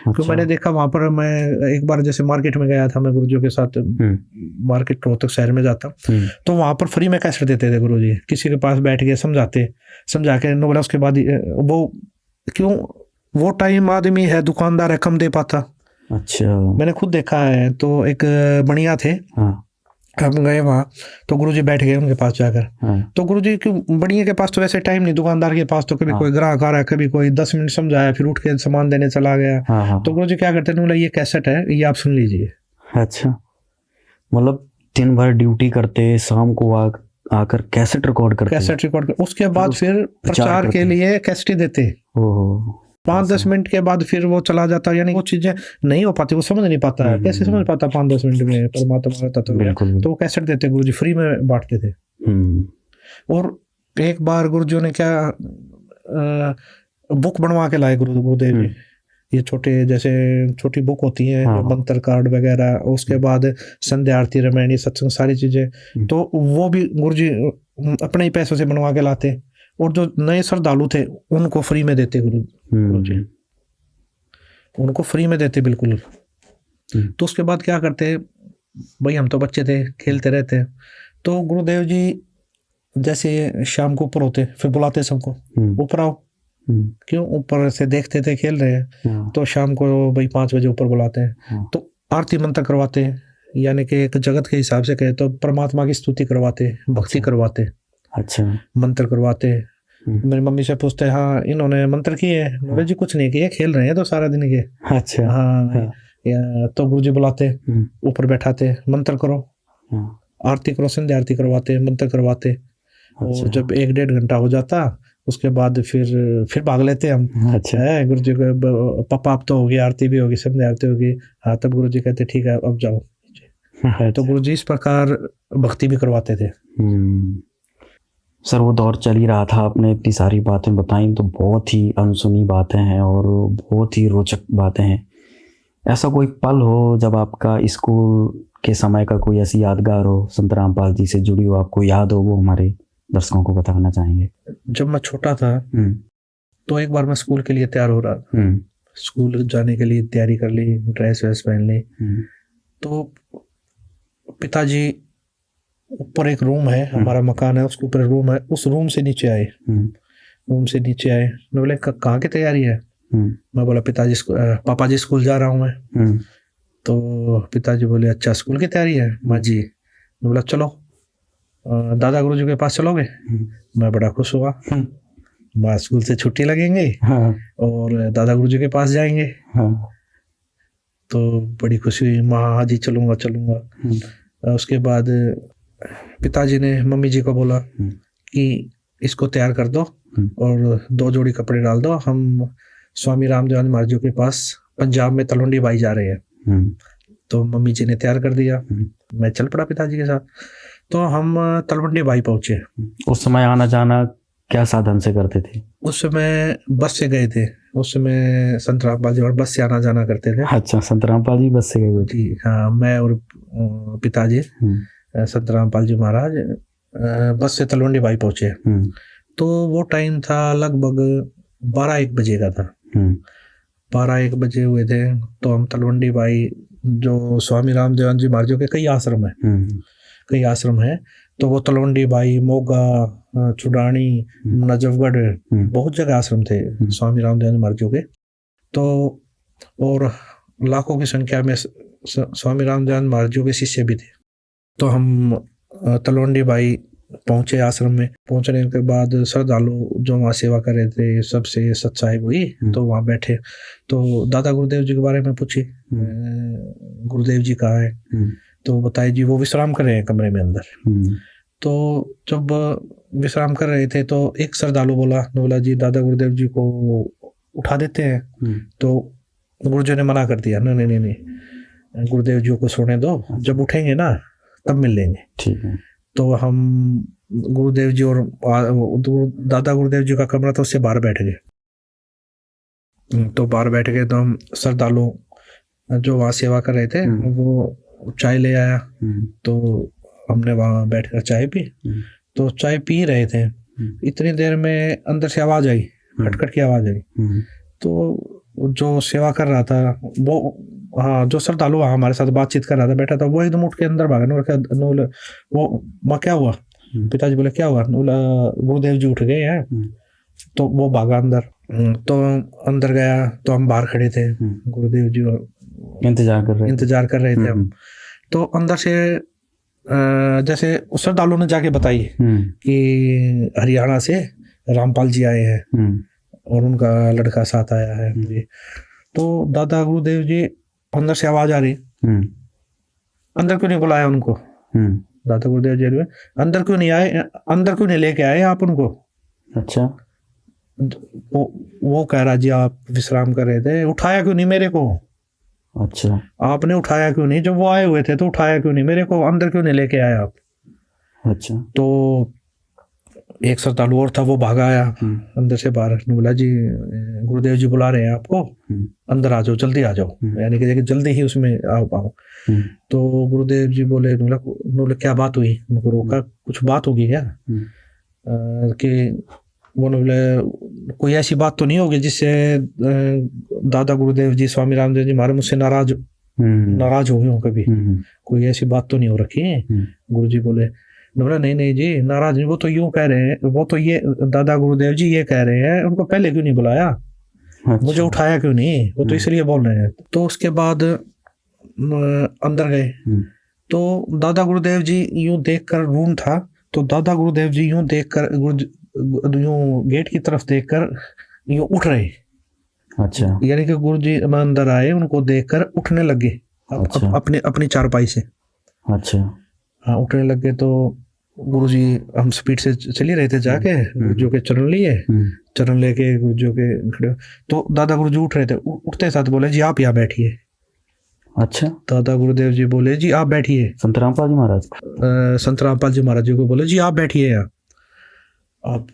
फिर मैंने देखा वहाँ पर, मैं एक बार जैसे मार्केट में गया था, मैं गुरुजी के साथ मार्केट रोहतक शहर में जाता, तो वहाँ पर फ्री में कैसेट देते थे गुरुजी। किसी के पास बैठ के समझा के बोला। उसके बाद वो क्यों, वो टाइम आदमी है, दुकानदार है, कम दे पाता। अच्छा। मैंने खुद देखा है। तो एक बढ़िया थे, हम गए वहाँ, तो गुरुजी बैठ गए उनके पास जाकर। तो गुरुजी के बढ़िया के पास तो वैसे टाइम नहीं, दुकानदार के पास तो कभी कोई ग्राहक आ रहा है, कभी कोई 10 मिनट समझाया, फिर उठ के सामान देने चला गया। तो गुरुजी क्या करते हैं, बोला ये कैसेट है, ये आप सुन लीजिए। अच्छा, मतलब दिन भर ड्यूटी करते, शाम को आकर कैसेट रिकॉर्ड करते, उसके बाद फिर प्रचार के लिए कैसेट देते। 5-10 मिनट के बाद फिर वो चला जाता, यानी वो चीजें नहीं हो पाती, वो समझ नहीं पाता है, कैसे समझ पाता 5-10 मिनट में परमात्मा का तत्व। तो वो कैसेट देते, गुरुजी फ्री में बांटते थे। और एक बार गुरुजी ने क्या बुक बनवा के लाए गुरुदेव जी। ये छोटे जैसे छोटी बुक होती है, हाँ। मंत्र कार्ड वगैरह, उसके बाद संध्या आरती रामायणी सत्संग सारी चीजें, तो वो भी गुरुजी अपने ही पैसों से बनवा के लाते, और जो नए श्रद्धालु थे उनको फ्री में देते गुरुजी, उनको फ्री में देते बिल्कुल। तो उसके बाद क्या करते भाई, हम तो बच्चे थे, खेलते रहते, तो गुरुदेव जी जैसे शाम को ऊपर होते, फिर बुलाते सबको, ऊपर आओ। क्यों? ऊपर से देखते थे खेल रहे हैं, तो शाम को भाई 5 बजे ऊपर बुलाते हैं, तो आरती मंत्र करवाते हैं, यानी कि एक जगत के हिसाब से कहे तो परमात्मा की स्तुति करवाते, भक्ति करवाते, अच्छा, मंत्र करवाते। मेरी मम्मी से पूछते हैं, हाँ इन्होंने मंत्र किए? बोले जी कुछ नहीं किए, खेल रहे हैं तो सारा दिन के। अच्छा, हाँ। तो गुरुजी बुलाते, ऊपर बैठाते, मंत्र करो, आरती करो, संध्या आरती करवाते, मंत्र करवाते। और जब 1-1.5 घंटा हो जाता, उसके बाद फिर भाग लेते हम। अच्छा है, गुरुजी को पापा अब तो होगी, आरती भी होगी, संध्या आरती होगी। हाँ, तब गुरुजी कहते ठीक है अब जाओ। अच्छा। तो गुरुजी इस प्रकार भक्ति भी करवाते थे। सर वो दौर चल ही रहा था, आपने इतनी सारी बातें बताई, तो बहुत ही अनसुनी बातें हैं और बहुत ही रोचक बातें हैं। ऐसा कोई पल हो जब आपका स्कूल के समय का कोई ऐसी यादगार हो, संत रामपाल जी से जुड़ी हो, आपको याद हो, वो हमारे दर्शकों को बताना चाहेंगे? जब मैं छोटा था तो एक बार मैं स्कूल के लिए तैयार हो रहा था, स्कूल जाने के लिए तैयारी कर ली, ड्रेस वैस पहन ली, तो पिताजी ऊपर एक रूम है, हमारा मकान है, उसके ऊपर रूम है, उस रूम से नीचे आए, मैं बोले कहाँ की तैयारी है? मैं बोला पिताजी पापा जी स्कूल जा रहा हूँ मैं। तो पिताजी बोले अच्छा स्कूल की तैयारी है? माँ जी। मैं बोला चलो दादा गुरुजी के पास चलोगे? मैं बड़ा खुश हुआ, माँ स्कूल से छुट्टी लगेंगे और दादा गुरुजी के पास जाएंगे। तो बड़ी खुशी हुई, माँ हाँ जी चलूंगा चलूंगा। उसके बाद पिताजी ने मम्मी जी को बोला कि इसको तैयार कर दो और 2 जोड़ी कपड़े डाल दो, हम स्वामी रामदेव महाराज जी के पास पंजाब में तलवंडी बाई जा रहे हैं। तो मम्मी जी ने तैयार कर दिया, मैं चल पड़ा पिताजी के साथ। तो हम तलवंडी बाई पहुंचे। उस समय आना जाना क्या साधन से करते थे? उस समय बस से गए थे, उस समय संत रामपाल जी और बस से आना जाना करते थे। अच्छा, संत रामपाल जी बस से गए थे? जी हाँ, मैं और पिताजी संत रामपाल जी महाराज बस से तलवंडी बाई पहुंचे। तो वो टाइम था लगभग 12-1 बजे का था, 12-1 बजे हुए थे। तो हम तलवंडी बाई, जो स्वामी रामदेव जी महाराज के कई आश्रम है, तो वो तलवंडी बाई, मोगा, चुड़ानी, नजफगढ़, बहुत जगह आश्रम थे स्वामी रामदेव जी महाराज के। तो और लाखों की संख्या में स्वामी रामदेव महाराज के शिष्य भी थे। तो हम तलवंडी बाई पहुंचे आश्रम में। पहुंचने के बाद श्रद्धालु जो वहाँ सेवा कर रहे थे सबसे सत्साहिब हुई, तो वहाँ बैठे, तो दादा गुरुदेव जी के बारे में पूछी, गुरुदेव जी कहाँ है? तो बताए जी वो विश्राम कर रहे हैं कमरे में अंदर। तो जब विश्राम कर रहे थे तो एक श्रद्धालु बोला जी दादा गुरुदेव जी को उठा देते हैं। तो गुरुजी ने मना कर दिया, नहीं, गुरुदेव जी को सोने दो, जब उठेंगे ना तब मिल लेंगे। ठीक है। तो हम गुरुदेव जी और दादा गुरुदेव जी का कमरा था, उससे बाहर बैठ गए। तो बाहर बैठ गए तो हम श्रद्धालु जो वहाँ सेवा कर रहे थे वो चाय ले आया, तो हमने वहाँ बैठकर चाय पी। तो चाय पी रहे थे, इतनी देर में अंदर से आवाज आई, खटखट की आवाज आई। तो जो सेवा कर रहा था वो, हाँ जो श्रद्धालु हमारे साथ बातचीत कर रहा था बैठा था, वो एकदम उठ के अंदर भागा। वो माँ क्या हुआ? पिताजी बोले क्या हुआ? गुरुदेव जी उठ गए हैं। तो वो भागा अंदर। तो अंदर गया तो हम बाहर खड़े थे, गुरुदेव जी इंतजार कर रहे थे हम। तो अंदर से जैसे श्रद्धालु ने जाके बताई कि हरियाणा से रामपाल जी आए हैं और उनका लड़का साथ आया है। तो दादा गुरुदेव जी, अंदर से आवाज आ रही, अंदर क्यों नहीं बुलाया उनको? दादा गुरुदेव जी अंदर क्यों नहीं आए, अंदर क्यों नहीं लेके आए आप उनको? अच्छा। वो कह रहा जी आप विश्राम कर रहे थे, उठाया क्यों नहीं मेरे को? अच्छा, आपने उठाया क्यों नहीं? जब वो आए हुए थे तो उठाया क्यों नहीं मेरे को? अंदर क्यों नहीं लेके आए आप? अच्छा। तो एक श्रद्धालु और था, वो भागा आया अंदर से बाहर, ने बोला जी गुरुदेव जी बुला रहे हैं आपको, अंदर आ जाओ, जल्दी आ जाओ, यानी कि जल्दी ही उसमें आओ। तो गुरुदेव जी बोले, बोले क्या बात हुई? उनको रोका, कुछ बात होगी क्या? कि वो बोले कोई ऐसी बात तो नहीं होगी जिससे दादा गुरुदेव जी स्वामी रामदेव जी महाराज मुझसे नाराज हो गए हो कभी? कोई ऐसी बात तो नहीं हो रखी है? गुरु जी बोले, नहीं जी, नाराज नहीं, वो तो यूं कह रहे हैं, वो तो ये दादा गुरुदेव जी ये कह रहे हैं, उनको पहले क्यों नहीं बुलाया? अच्छा। मुझे उठाया क्यों नहीं? वो तो इसलिए बोल रहे हैं। तो उसके बाद अंदर गए, तो दादा गुरुदेव जी यूं देखकर, रूम था, तो दादा गुरुदेव जी यूं देखकर, यूं गेट की तरफ देखकर यूं उठ रहे। अच्छा। यानी कि गुरु जी अंदर आए, उनको देखकर उठने लगे। अच्छा। अपनी चारपाई से। अच्छा। हाँ, उठने लगे। तो गुरुजी, हम स्पीड से चले रहे थे, जाके गुरुजी के चरण लिए, चरण लेके गुरुजी के खड़े, तो दादा गुरुजी उठ रहे थे, उठते साथ बोले जी आप यहाँ बैठिए। अच्छा। दादा गुरुदेव जी बोले जी आप बैठिए। संत रामपाल जी महाराज, संत रामपाल जी महाराज जी को बोले जी आप बैठिए यहाँ। आप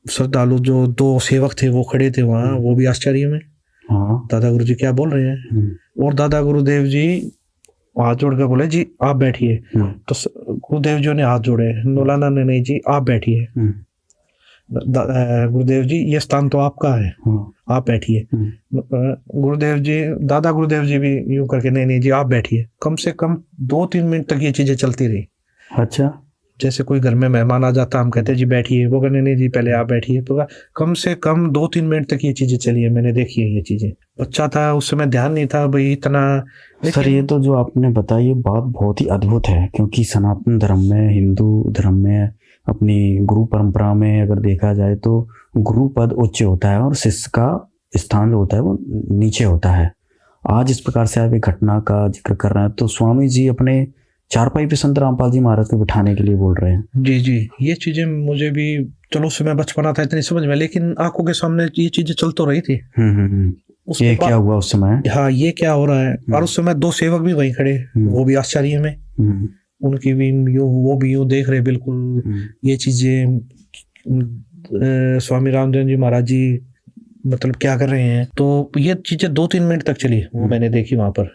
श्रद्धालु जो दो सेवक थे वो खड़े थे वहाँ, वो भी आश्चर्य में, दादा गुरुजी क्या बोल रहे हैं। और दादा गुरुदेव जी हाथ जोड़ कर बोले जी आप बैठिए। तो गुरुदेव जी ने हाथ जोड़े, नौलाना ने नहीं जी आप बैठिए। गुरुदेव जी ये स्थान तो आपका है, आप बैठिए। गुरुदेव जी, दादा गुरुदेव जी भी यूं करके नहीं जी आप बैठिए। कम से कम 2-3 मिनट तक ये चीजें चलती रही। अच्छा। जैसे कोई घर में मेहमान आ जाता, हम कहते जी बैठिए, वो कहने नहीं जी पहले आप बैठिए। तो कम से कम 2-3 मिनट तक ये चीजें चली है, मैंने देखी है ये चीजें। बच्चा था उस समय, ध्यान नहीं था भाई इतना। सर ये तो जो आपने बताई ये बात बहुत ही अद्भुत है, क्योंकि सनातन धर्म में, हिंदू धर्म में, अपनी गुरु परंपरा में अगर देखा जाए तो गुरु पद उच्च होता है और शिष्य का स्थान जो होता है वो नीचे होता है। आज इस प्रकार से आप एक घटना का जिक्र कर रहे हैं, तो स्वामी जी अपने चारपाई पे संत रामपाल जी महाराज को बिठाने के लिए बोल रहे हैं। जी, ये चीजें मुझे भी, चलो उस समय बचपना था इतनी समझ में, लेकिन आंखों के सामने ये चीजें चल तो रही थी। ये क्या हुआ उस समय? हाँ, ये क्या हो रहा है? और उस समय 2 सेवक भी वहीं खड़े, वो भी आश्चर्य में, उनकी भी वो भी यूं देख रहे बिल्कुल ये चीजें, स्वामी रामदेव जी महाराज जी मतलब क्या कर रहे हैं। तो ये चीजें 2-3 मिनट तक चली, वो मैंने देखी वहां पर।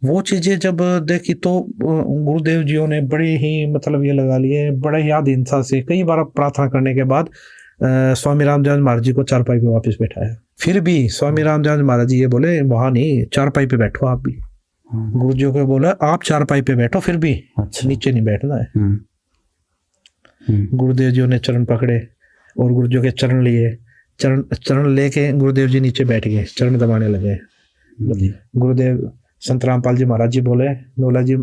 वो चीजें जब देखी तो गुरुदेव जियों ने बड़े ही मतलब ये लगा लिए, बड़े ही आधीनता से कई बार प्रार्थना करने के बाद स्वामी रामदेव महाराज जी को चारपाई पे वापस बैठाया। फिर भी स्वामी रामदेव महाराज जी ये बोले वहां नहीं, चारपाई पे बैठो आप भी। गुरु जी को बोला आप चारपाई पे बैठो, फिर भी अच्छा। नीचे नहीं बैठना है। गुरुदेव जी ने चरण पकड़े और गुरु जी के चरण लिए, चरण लेके गुरुदेव जी नीचे बैठ गए, चरण दबाने लगे। गुरुदेव संत रामपाल जी महाराज जी बोले, नोला जी,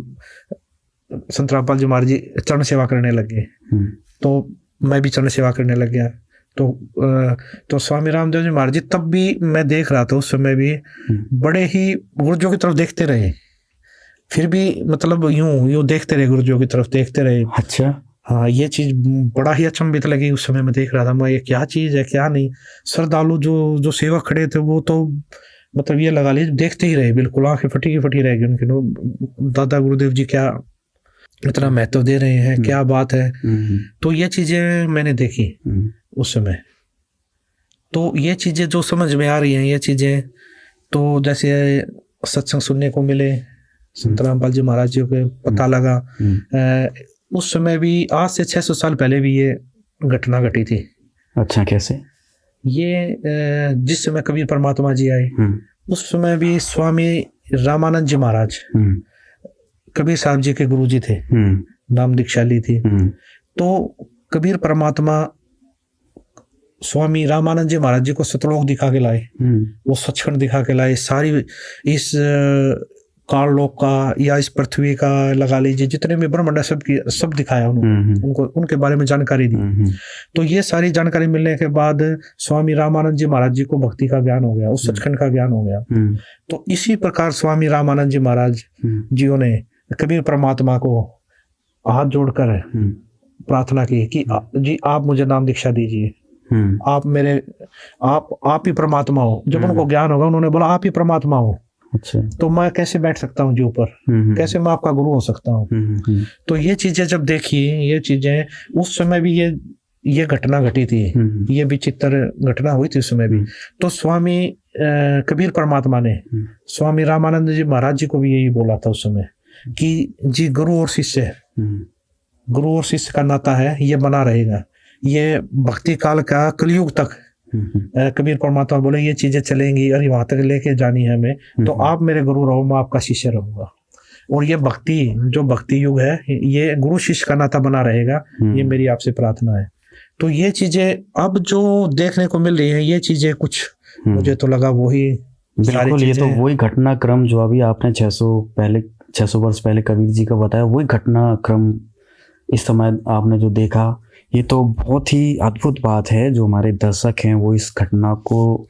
संत रामपाल जी महाराज जी चरण सेवा करने लगे, तो मैं भी चरण सेवा करने लग गया। तो स्वामी रामदेव जी महाराज जी तब भी मैं देख रहा था, उस समय भी बड़े ही गुरुजों की तरफ देखते रहे, फिर भी मतलब यूं देखते रहे, गुरुजों की तरफ देखते रहे। अच्छा। हाँ, ये चीज बड़ा ही अचंभित लगी उस समय, मैं देख रहा था, मैं ये क्या चीज है क्या नहीं। श्रद्धालु जो सेवक खड़े थे वो तो मतलब ये लगा लीजिए देखते ही रहे, बिल्कुल आंखें फटी रह गई उनकी। दादा गुरुदेव जी क्या इतना महत्व दे रहे हैं, क्या बात है। तो ये चीजें मैंने देखी उस समय। तो ये चीजें जो समझ में आ रही हैं, ये चीजें तो जैसे सत्संग सुनने को मिले, संत रामपाल जी महाराज जी को पता लगा। उस समय भी आज से 600 साल पहले भी ये घटना घटी थी। अच्छा, कैसे? ये जिस समय कबीर परमात्मा जी आए उस समय भी स्वामी रामानंद जी महाराज कबीर साहब जी के गुरु जी थे, नाम दीक्षा ली थी। तो कबीर परमात्मा स्वामी रामानंद जी महाराज जी को सतलोक दिखा के लाए, वो सचखंड दिखा के लाए, सारी इस काललोक का या इस पृथ्वी का लगा लीजिए जितने भी ब्रह्मांड सब दिखाया उन्होंने, उनको उनके बारे में जानकारी दी। तो ये सारी जानकारी मिलने के बाद स्वामी रामानंद जी महाराज जी को भक्ति का ज्ञान हो गया, उस सचखंड का ज्ञान हो गया। तो इसी प्रकार स्वामी रामानंद जी महाराज जियों ने कबीर परमात्मा को हाथ जोड़कर प्रार्थना की कि जी आप मुझे नाम दीक्षा दीजिए, आप ही परमात्मा हो। जब उनको ज्ञान होगा उन्होंने बोला आप ही परमात्मा हो। अच्छा। तो मैं कैसे बैठ सकता हूँ जी ऊपर, कैसे मैं आपका गुरु हो सकता हूँ। तो ये चीजें जब देखी, ये चीजें उस समय भी ये ये घटना घटी थी, ये विचित्र घटना हुई थी उसमें भी। तो स्वामी कबीर परमात्मा ने स्वामी रामानंद जी महाराज जी को भी यही बोला था उस समय कि जी गुरु और शिष्य, गुरु और शिष्य का नाता है, ये बना रहेगा, ये भक्ति काल का कलयुग तक। कबीर परमात्मा बोले ये चीजें चलेंगी और वहां तक लेके जानी है हमें, तो आप मेरे गुरु रहो, मैं आपका शिष्य रहूंगा। और ये भक्ति, जो भक्ति युग है, ये गुरु शिष्य का नाता बना रहेगा, ये मेरी आपसे प्रार्थना है। तो ये चीजें अब जो देखने को मिल रही है, ये चीजें कुछ मुझे तो लगा वही बिल्कुल, ये तो वही घटनाक्रम जो अभी आपने 600 वर्ष पहले कबीर जी का बताया, वही घटनाक्रम इस समय आपने जो देखा, ये तो बहुत ही अद्भुत बात है। जो हमारे दर्शक हैं वो इस घटना को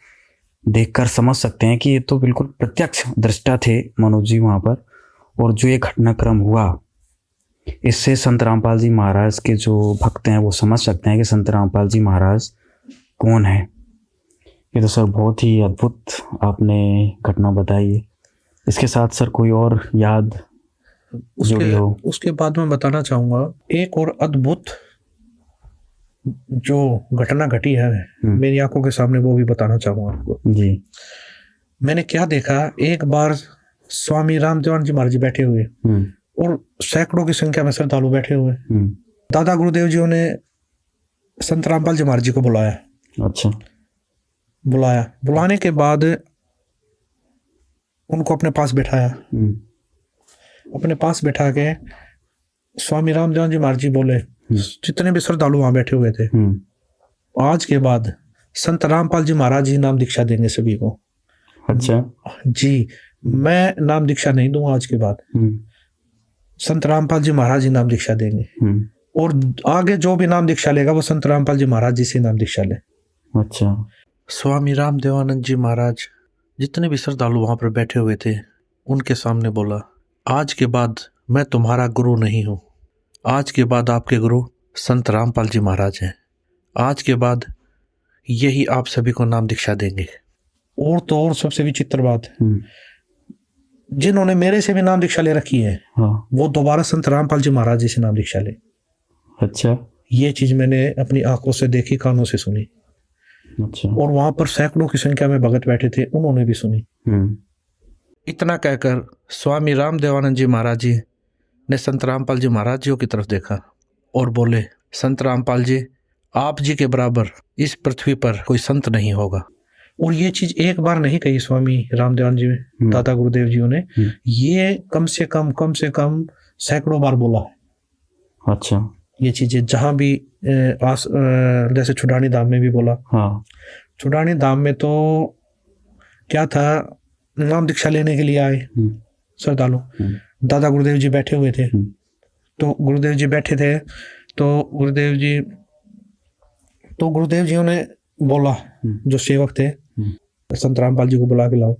देखकर समझ सकते हैं कि ये तो बिल्कुल प्रत्यक्ष दृष्टा थे मनोज जी वहाँ पर। और जो ये घटनाक्रम हुआ, इससे संत रामपाल जी महाराज के जो भक्त हैं वो समझ सकते हैं कि संत रामपाल जी महाराज कौन है। ये तो सर बहुत ही अद्भुत आपने घटना बताई है। इसके साथ सर कोई और याद जुड़ी हो? उसके बाद मैं बताना चाहूँगा एक और अद्भुत जो घटना घटी है मेरी आंखों के सामने, वो भी बताना चाहूँगा आपको जी। मैंने क्या देखा, एक बार स्वामी रामदेवानंद जी महाराज जी बैठे हुए और सैकड़ों की संख्या में श्रद्धालु बैठे हुए। दादा गुरुदेव जी ने संत रामपाल जी महाराज जी को बुलाया। अच्छा। बुलाने के बाद उनको अपने पास बैठाया। अपने पास बैठा के स्वामी रामदेवानंद जी महाराज जी बोले, जितने भी श्रद्धालु वहां बैठे हुए थे, आज के बाद संत रामपाल जी महाराज जी नाम दीक्षा देंगे सभी को। अच्छा जी, मैं नाम दीक्षा नहीं दूंगा आज के बाद, संत रामपाल जी महाराज जी नाम दीक्षा देंगे। और आगे जो भी नाम दीक्षा लेगा वो संत रामपाल जी महाराज जी से नाम दीक्षा ले। अच्छा। स्वामी रामदेवानंद जी महाराज जितने भी श्रद्धालु वहां पर बैठे हुए थे उनके सामने बोला, आज के बाद मैं तुम्हारा गुरु नहीं हूँ, आज के बाद आपके गुरु संत रामपाल जी महाराज हैं। आज के बाद यही आप सभी को नाम दीक्षा देंगे। और तो और सबसे विचित्र बात, जिन्होंने मेरे से भी नाम दीक्षा ले रखी है, हाँ, वो दोबारा संत रामपाल जी महाराज जी से नाम दीक्षा ले। अच्छा। ये चीज मैंने अपनी आंखों से देखी, कानों से सुनी। अच्छा। और वहां पर सैकड़ों की संख्या में भगत बैठे थे, उन्होंने भी सुनी। इतना कहकर स्वामी रामदेवानंद जी महाराज जी ने संत रामपाल जी महाराज जी की तरफ देखा और बोले, संत रामपाल जी, आप जी के बराबर इस पृथ्वी पर कोई संत नहीं होगा। और ये चीज एक बार नहीं कही स्वामी रामदेवानंद जी में, दादा गुरुदेव जी ने ये कम से कम सैकड़ों बार बोला है। अच्छा। ये चीजें जहां भी जैसे छुडानी धाम में भी बोला। हाँ। छुडानी धाम में तो क्या था, नाम दीक्षा लेने के लिए आए श्रद्धालु, दादा गुरुदेव जी बैठे हुए थे। तो गुरुदेव जी बैठे थे, तो गुरुदेव जी ने बोला, जो सेवक थे, संत रामपाल जी को बुला के लाओ।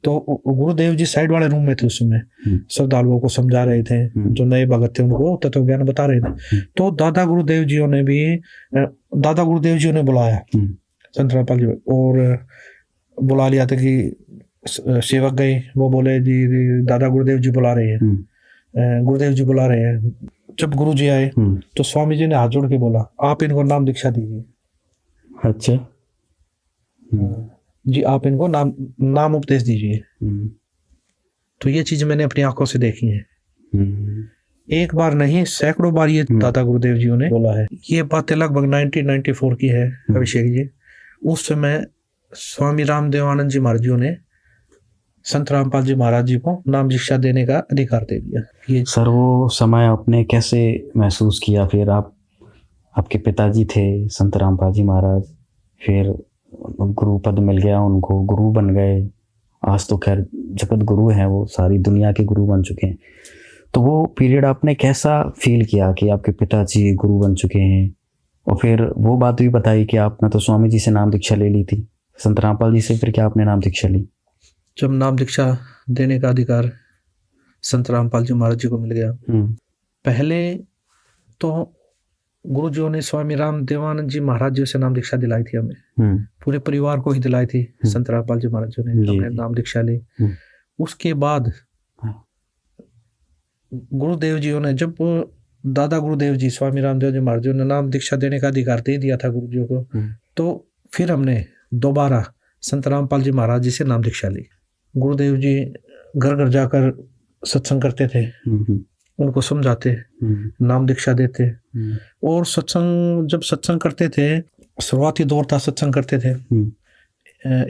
तो गुरुदेव जी साइड वाले रूम में थे, उसमें श्रद्धालुओं को समझा रहे थे, जो नए भगत थे उनको तत्व ज्ञान बता रहे थे। तो दादा गुरुदेव जी ने बुलाया संत रामपाल जी, और बुला लिया था कि सेवक गए, वो बोले जी दादा गुरुदेव जी बुला रहे हैं, गुरुदेव जी बुला रहे हैं। जब गुरु जी आए तो स्वामी जी ने हाथ जोड़ के बोला, आप इनको नाम दीक्षा दीजिए। अच्छा जी, आप इनको नाम उपदेश दीजिए। तो ये चीज मैंने अपनी आंखों से देखी है, एक बार नहीं सैकड़ों बार ये दादा गुरुदेव जी ने बोला है। ये बातें लगभग 1994 की है अभिषेक जी। उस समय स्वामी रामदेवानंद जी महाराज जी ने संत रामपाल जी महाराज जी को नाम दीक्षा देने का अधिकार दे दिया। ये सर वो समय आपने कैसे महसूस किया? फिर आपके पिताजी थे संत रामपाल जी महाराज, फिर गुरु पद मिल गया उनको, गुरु बन गए। आज तो खैर जगत गुरु हैं, वो सारी दुनिया के गुरु बन चुके हैं। तो वो पीरियड आपने कैसा फील किया कि आपके पिताजी गुरु बन चुके हैं? और फिर वो बात भी बताई कि आपने तो स्वामी जी से नाम दीक्षा ले ली थी, संत रामपाल जी से फिर क्या आपने नाम दीक्षा ली? जब नाम दीक्षा देने का अधिकार संत रामपाल जी महाराज जी को मिल गया, पहले तो गुरु जी ने स्वामी रामदेवानंद जी महाराज जी से नाम दीक्षा दिलाई थी हमें, पूरे परिवार को ही दिलाई थी। संत रामपाल जी महाराज जी ने हमने नाम दीक्षा ली। उसके बाद गुरुदेव जी ने जब दादा गुरुदेव जी स्वामी रामदेव जी महाराज जी ने नाम दीक्षा देने का अधिकार दे दिया था गुरु जी को। तो फिर हमने दोबारा संत रामपाल जी महाराज जी से नाम दीक्षा ली। गुरुदेव जी घर घर जाकर सत्संग करते थे, उनको समझाते, नाम दीक्षा देते। और सत्संग जब सत्संग करते थे, शुरुआती दौर था, सत्संग करते थे,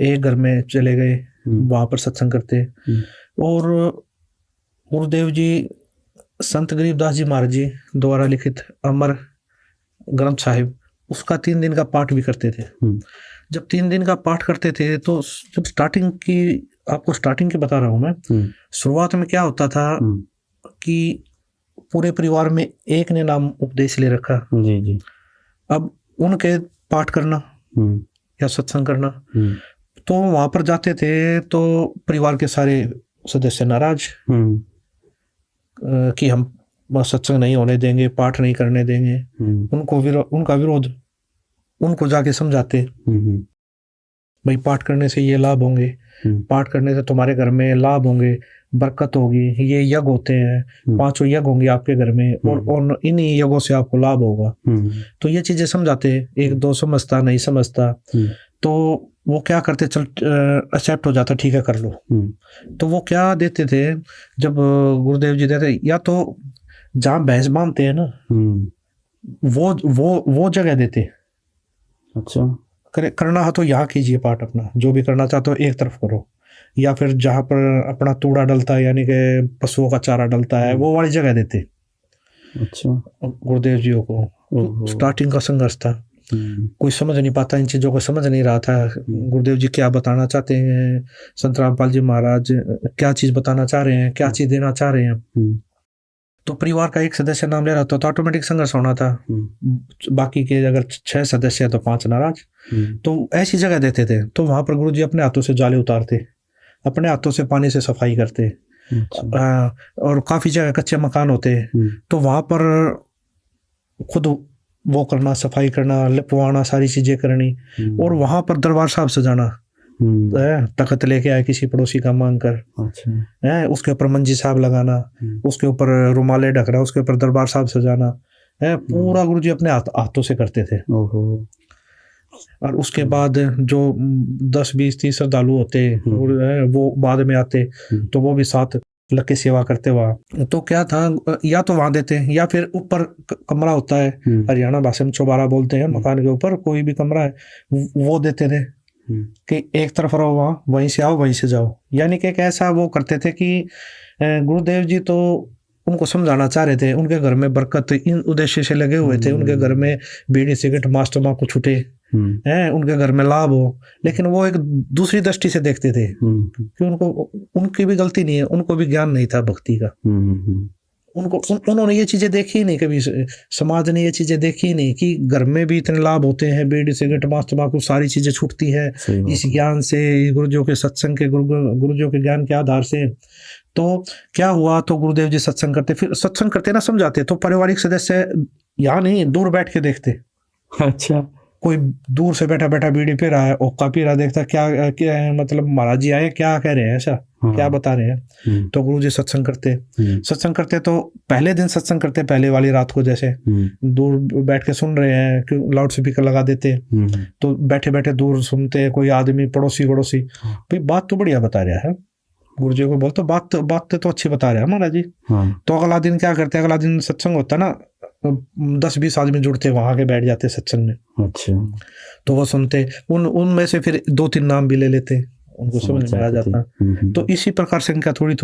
एक घर में चले गए, वहां पर सत्संग करते। और गुरुदेव जी संत गरीबदास जी महाराज जी द्वारा लिखित अमर ग्रंथ साहिब, उसका 3 दिन का पाठ भी करते थे। जब 3 दिन का पाठ करते थे तो जब आपको स्टार्टिंग की बता रहा हूं मैं, शुरुआत में क्या होता था कि पूरे परिवार में एक ने नाम उपदेश ले रखा। जी। अब उनके पाठ करना या सत्संग करना, तो वहां पर जाते थे तो परिवार के सारे सदस्य नाराज कि हम सत्संग नहीं होने देंगे, पाठ नहीं करने देंगे। उनका विरोध, उनको जाके समझाते, भाई पाठ करने से ये लाभ होंगे, पाठ करने से तुम्हारे घर में लाभ होंगे, बरकत होगी, ये यज्ञ होते हैं, 5 यज्ञ होंगे आपके घर में, और इन्हीं यज्ञों से आपको लाभ होगा। तो ये चीजें समझाते। एक दो समझता नहीं समझता, तो वो क्या करते, चल एक्सेप्ट हो जाता, ठीक है कर लो। तो वो क्या देते थे, जब गुरुदेव जी देते, या तो जहाँ भैंस बांधते हैं ना, वो जगह देते। अच्छा, करना है तो यहाँ कीजिए पाठ अपना, जो भी करना चाहते हो एक तरफ करो। या फिर जहाँ पर अपना तूड़ा डलता है, यानी कि पशुओं का चारा डलता है, वो वाली जगह देते। अच्छा, गुरुदेव जी को स्टार्टिंग का संघर्ष था, कोई समझ नहीं पाता, इन चीजों को समझ नहीं रहा था। गुरुदेव जी क्या बताना चाहते हैं, संत रामपाल जी महाराज क्या चीज बताना चाह रहे हैं, क्या चीज देना चाह रहे हैं। तो परिवार का एक सदस्य नाम ले रहा था तो ऑटोमेटिक संघर्ष होना था। बाकी के अगर 6 सदस्य है तो 5 नाराज। तो ऐसी जगह देते थे। तो वहां पर गुरुजी अपने हाथों से जाले उतारते, अपने हाथों से पानी से सफाई करते। और काफी जगह कच्चे मकान होते, तो वहां पर खुद वो करना, सफाई करना, लिपवाना, सारी चीजें करनी। और वहां पर दरबार साहब सजाना, तख्त लेके आए किसी पड़ोसी का मांग कर, अच्छा, उसके ऊपर मंजी साहब लगाना, उसके ऊपर रुमाले ढकना, उसके ऊपर दरबार साहब सजाना, पूरा गुरुजी अपने हाथों से करते थे। और उसके बाद जो 10, 20, 30 श्रद्धालु होते वो बाद में आते, तो वो भी साथ लग के सेवा करते वहाँ। तो क्या था, या तो वहां देते, या फिर ऊपर कमरा होता है, हरियाणा भाषा में चौबारा बोलते हैं, मकान के ऊपर कोई भी कमरा है, वो देते थे कि एक तरफ रहो, वहां वहीं से आओ वहीं से जाओ। यानी कि ऐसा वो करते थे कि गुरुदेव जी तो उनको समझाना चाह रहे थे, उनके घर में बरकत इन उद्देश्य से लगे हुए थे, उनके घर में बीड़ी सिगरेट मांस तंबाकू छूटे, उनके घर में लाभ हो। लेकिन वो एक दूसरी दृष्टि से देखते थे कि उनकी भी गलती नहीं है, उनको भी ज्ञान नहीं था भक्ति का। उन्होंने ये चीजें देखी ही नहीं, कभी समाज ने ये चीजें देखी ही नहीं कि घर में भी इतने लाभ होते हैं, बीड़ी सिगरेट मांस तंबाकू सारी चीजें छूटती है इस ज्ञान से, गुरुजियों के सत्संग के, गुरुजियों के ज्ञान के आधार से। तो क्या हुआ, तो गुरुदेव जी सत्संग करते, फिर सत्संग करते ना समझाते, तो पारिवारिक सदस्य यहाँ नहीं, दूर बैठ के देखते। अच्छा, कोई दूर से बैठा बैठा बीड़ी पी रहा है, ओक्का पी रहा, देखता क्या है, मतलब महाराज जी आए क्या कह रहे हैं, ऐसा क्या बता रहे हैं। तो गुरु जी सत्संग करते तो पहले दिन सत्संग करते, पहले वाली रात को जैसे दूर बैठ के सुन रहे हैं, कि लाउड स्पीकर लगा देते, तो बैठे बैठे दूर सुनते, कोई आदमी पड़ोसी भाई बात तो बढ़िया बता रहा है, गुरु जी को बोलते बात तो अच्छी बता रहे हैं महाराज जी। तो अगला दिन क्या करते, अगला दिन सत्संग होता ना, 10-20 आदमी जुड़ते, वहां के बैठ जाते सत्संग में। अच्छा, तो वो सुनते, उनमें से फिर 2-3 नाम भी ले लेते, उनको समझ में आ जाता। तो इसी प्रकार संख्या थोड़ी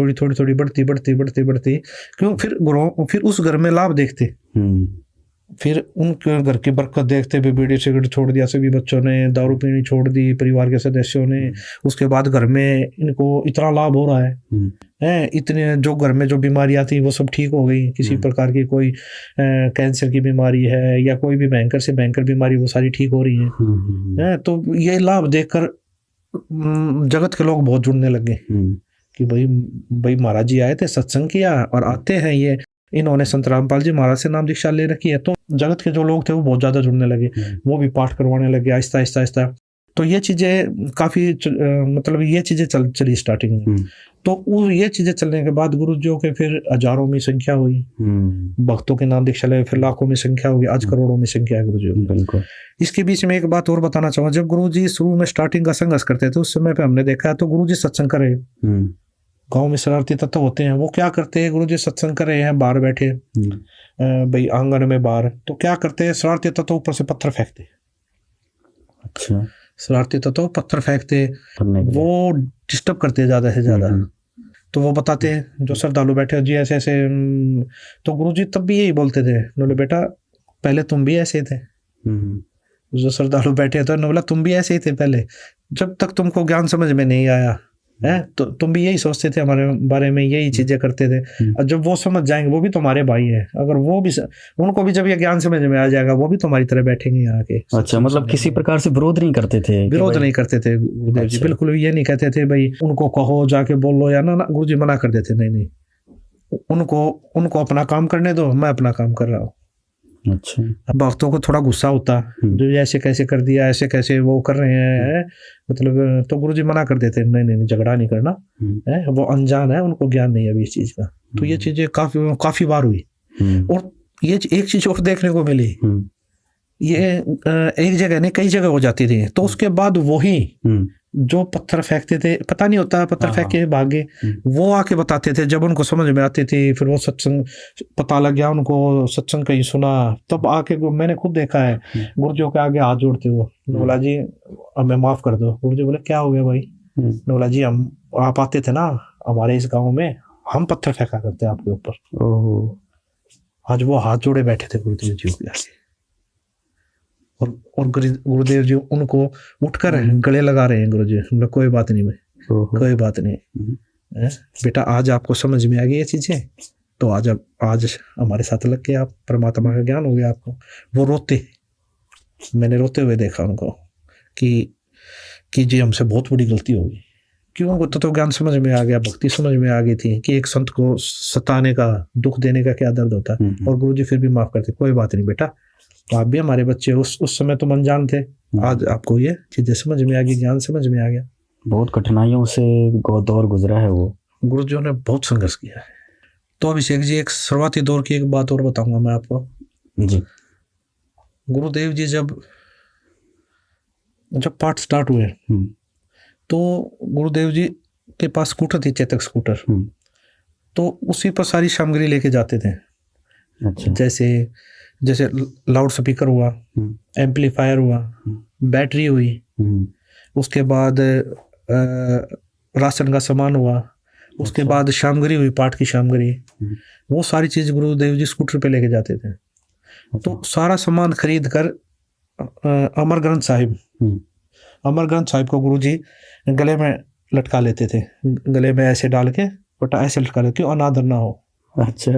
बढ़ती, क्यों, फिर उस घर में लाभ देखते, फिर उनके घर की बरकत देखते भी, बीड़ी सिगरेट छोड़ दिया सभी बच्चों ने, दारू पीनी छोड़ दी परिवार के सदस्यों ने, उसके बाद घर में इनको इतना लाभ हो रहा है, इतने जो घर में जो बीमारियां थी वो सब ठीक हो गई, किसी प्रकार की कोई कैंसर की बीमारी है या कोई भी भयंकर से भयंकर बीमारी, वो सारी ठीक हो रही है। तो ये लाभ देखकर जगत के लोग बहुत जुड़ने लगे कि भाई महाराज जी आए थे, सत्संग किया, और आते हैं ये, इन्होंने संत रामपाल जी महाराज से नाम दीक्षा ले रखी है। तो जगत के जो लोग थे वो बहुत ज्यादा जुड़ने लगे, वो भी पाठ करवाने लगे आहिस्ता आहिस्ता। तो ये चीजें काफी मतलब ये चीजें चली स्टार्टिंग में। तो ये चीजें चलने के बाद गुरुजियों के फिर हजारों में संख्या हुई, भक्तों के नाम दीक्षा ले, फिर लाखों में संख्या होगी, आज करोड़ों में संख्या है गुरुजियों की। बिल्कुल। इसके बीच में एक बात और बताना चाहूंगा, जब गुरुजी शुरू में स्टार्टिंग का संघर्ष करते थे उस समय पे हमने देखा है तो गुरुजी सत्संग कर रहे हैं, गाँव में शरारती तत्व होते हैं, वो क्या करते हैं, गुरुजी सत्संग कर रहे हैं, बाहर बैठे भाई आंगन में बाहर, तो क्या करते हैं, शरारती तत्व ऊपर से पत्थर फेंकते। अच्छा। शरारती तत्व पत्थर फेंकते, वो डिस्टर्ब करते ज्यादा से ज्यादा। तो वो बताते हैं जो श्रद्धालु बैठे जी ऐसे ऐसे, तो गुरुजी तब भी यही बोलते थे, बोले बेटा पहले तुम भी ऐसे थे। जो श्रद्धालु बैठे थे बोला तुम भी ऐसे ही थे पहले, जब तक तुमको ज्ञान समझ में नहीं आया है तो तुम भी यही सोचते थे हमारे बारे में, यही चीजें करते थे। और जब वो समझ जाएंगे, वो भी तुम्हारे भाई हैं, अगर वो भी उनको भी जब ये ज्ञान समझ में आ जाएगा वो भी तुम्हारी तरह बैठेंगे यहाँ के। अच्छा, मतलब किसी प्रकार से विरोध नहीं करते थे? विरोध नहीं करते थे गुरुदेव जी, बिल्कुल ये नहीं कहते थे भाई उनको कहो जाके बोलो या ना, गुरुजी मना कर देते, नहीं, उनको अपना काम करने दो, मैं अपना काम कर रहा हूँ। अच्छा। भक्तों को थोड़ा गुस्सा होता, जो ऐसे कैसे कर दिया, ऐसे कैसे वो कर रहे हैं, मतलब तो गुरुजी मना कर देते, नहीं झगड़ा नहीं करना है, वो अनजान है, उनको ज्ञान नहीं है अभी इस चीज का। तो ये चीजें काफी बार हुई। और ये एक चीज और देखने को मिली, ये एक जगह नहीं कई जगह हो जाती थी। तो उसके बाद वही जो पत्थर फेंकते थे, पता नहीं होता पत्थर फेंक के भागे, वो आके बताते थे जब उनको समझ में आती थी। फिर वो सत्संग पता लग गया उनको, सत्संग कहीं सुना, तब आके मैंने खुद देखा है गुरुजियों के आगे हाथ जोड़ते हुए, बोला जी हमें माफ कर दो। गुरुजी बोले क्या हो गया भाई? बोला जी हम आप आते थे ना हमारे इस गाँव में, हम पत्थर फेंका करते आपके ऊपर। आज वो हाथ जोड़े बैठे थे गुरुदेव जी के आगे, और गुरुदेव जी उनको उठकर गले लगा रहे हैं। गुरुजी हम लोग कोई बात नहीं भाई, कोई बात नहीं बेटा, आज आपको समझ में आ गई ये चीजें, तो आज हमारे साथ लग के आप परमात्मा का ज्ञान हो गया आपको। वो रोते, मैंने रोते हुए देखा उनको कि जी हमसे बहुत बड़ी गलती होगी। क्यों? उनको तो ज्ञान समझ में आ गया, भक्ति समझ में आ गई थी कि एक संत को सताने का, दुख देने का क्या दर्द होता है। और गुरुजी फिर भी माफ करते, कोई बात नहीं बेटा, तो आप भी हमारे बच्चे, उस समय तुम अनजान थे, आज आपको ये चीजें समझ में आ गई, ज्ञान समझ में आ गया। बहुत कठिनाइयों से दौर गुजरा है वो, गुरुजियों ने बहुत संघर्ष किया है। तो अभिषेक जी एक शुरुआती दौर की एक बात और बताऊंगा मैं आपको जी। गुरुदेव जी जब पाठ स्टार्ट हुए तो गुरुदेव जी के पास स्कूटर थी, चेतक स्कूटर, तो उसी पर सारी सामग्री लेके जाते थे। अच्छा। जैसे लाउड स्पीकर हुआ, एम्पलीफायर हुआ, बैटरी हुई, उसके बाद राशन का सामान हुआ, उसके बाद सामग्री हुई, पाठ की सामग्री, वो सारी चीज गुरुदेव जी स्कूटर पे लेके जाते थे। तो सारा सामान खरीद कर अमर ग्रंथ साहिब को गुरुजी गले में लटका लेते थे, गले में ऐसे डाल के बटा ऐसे लटका लेते, क्यों अनादर ना हो। अच्छा।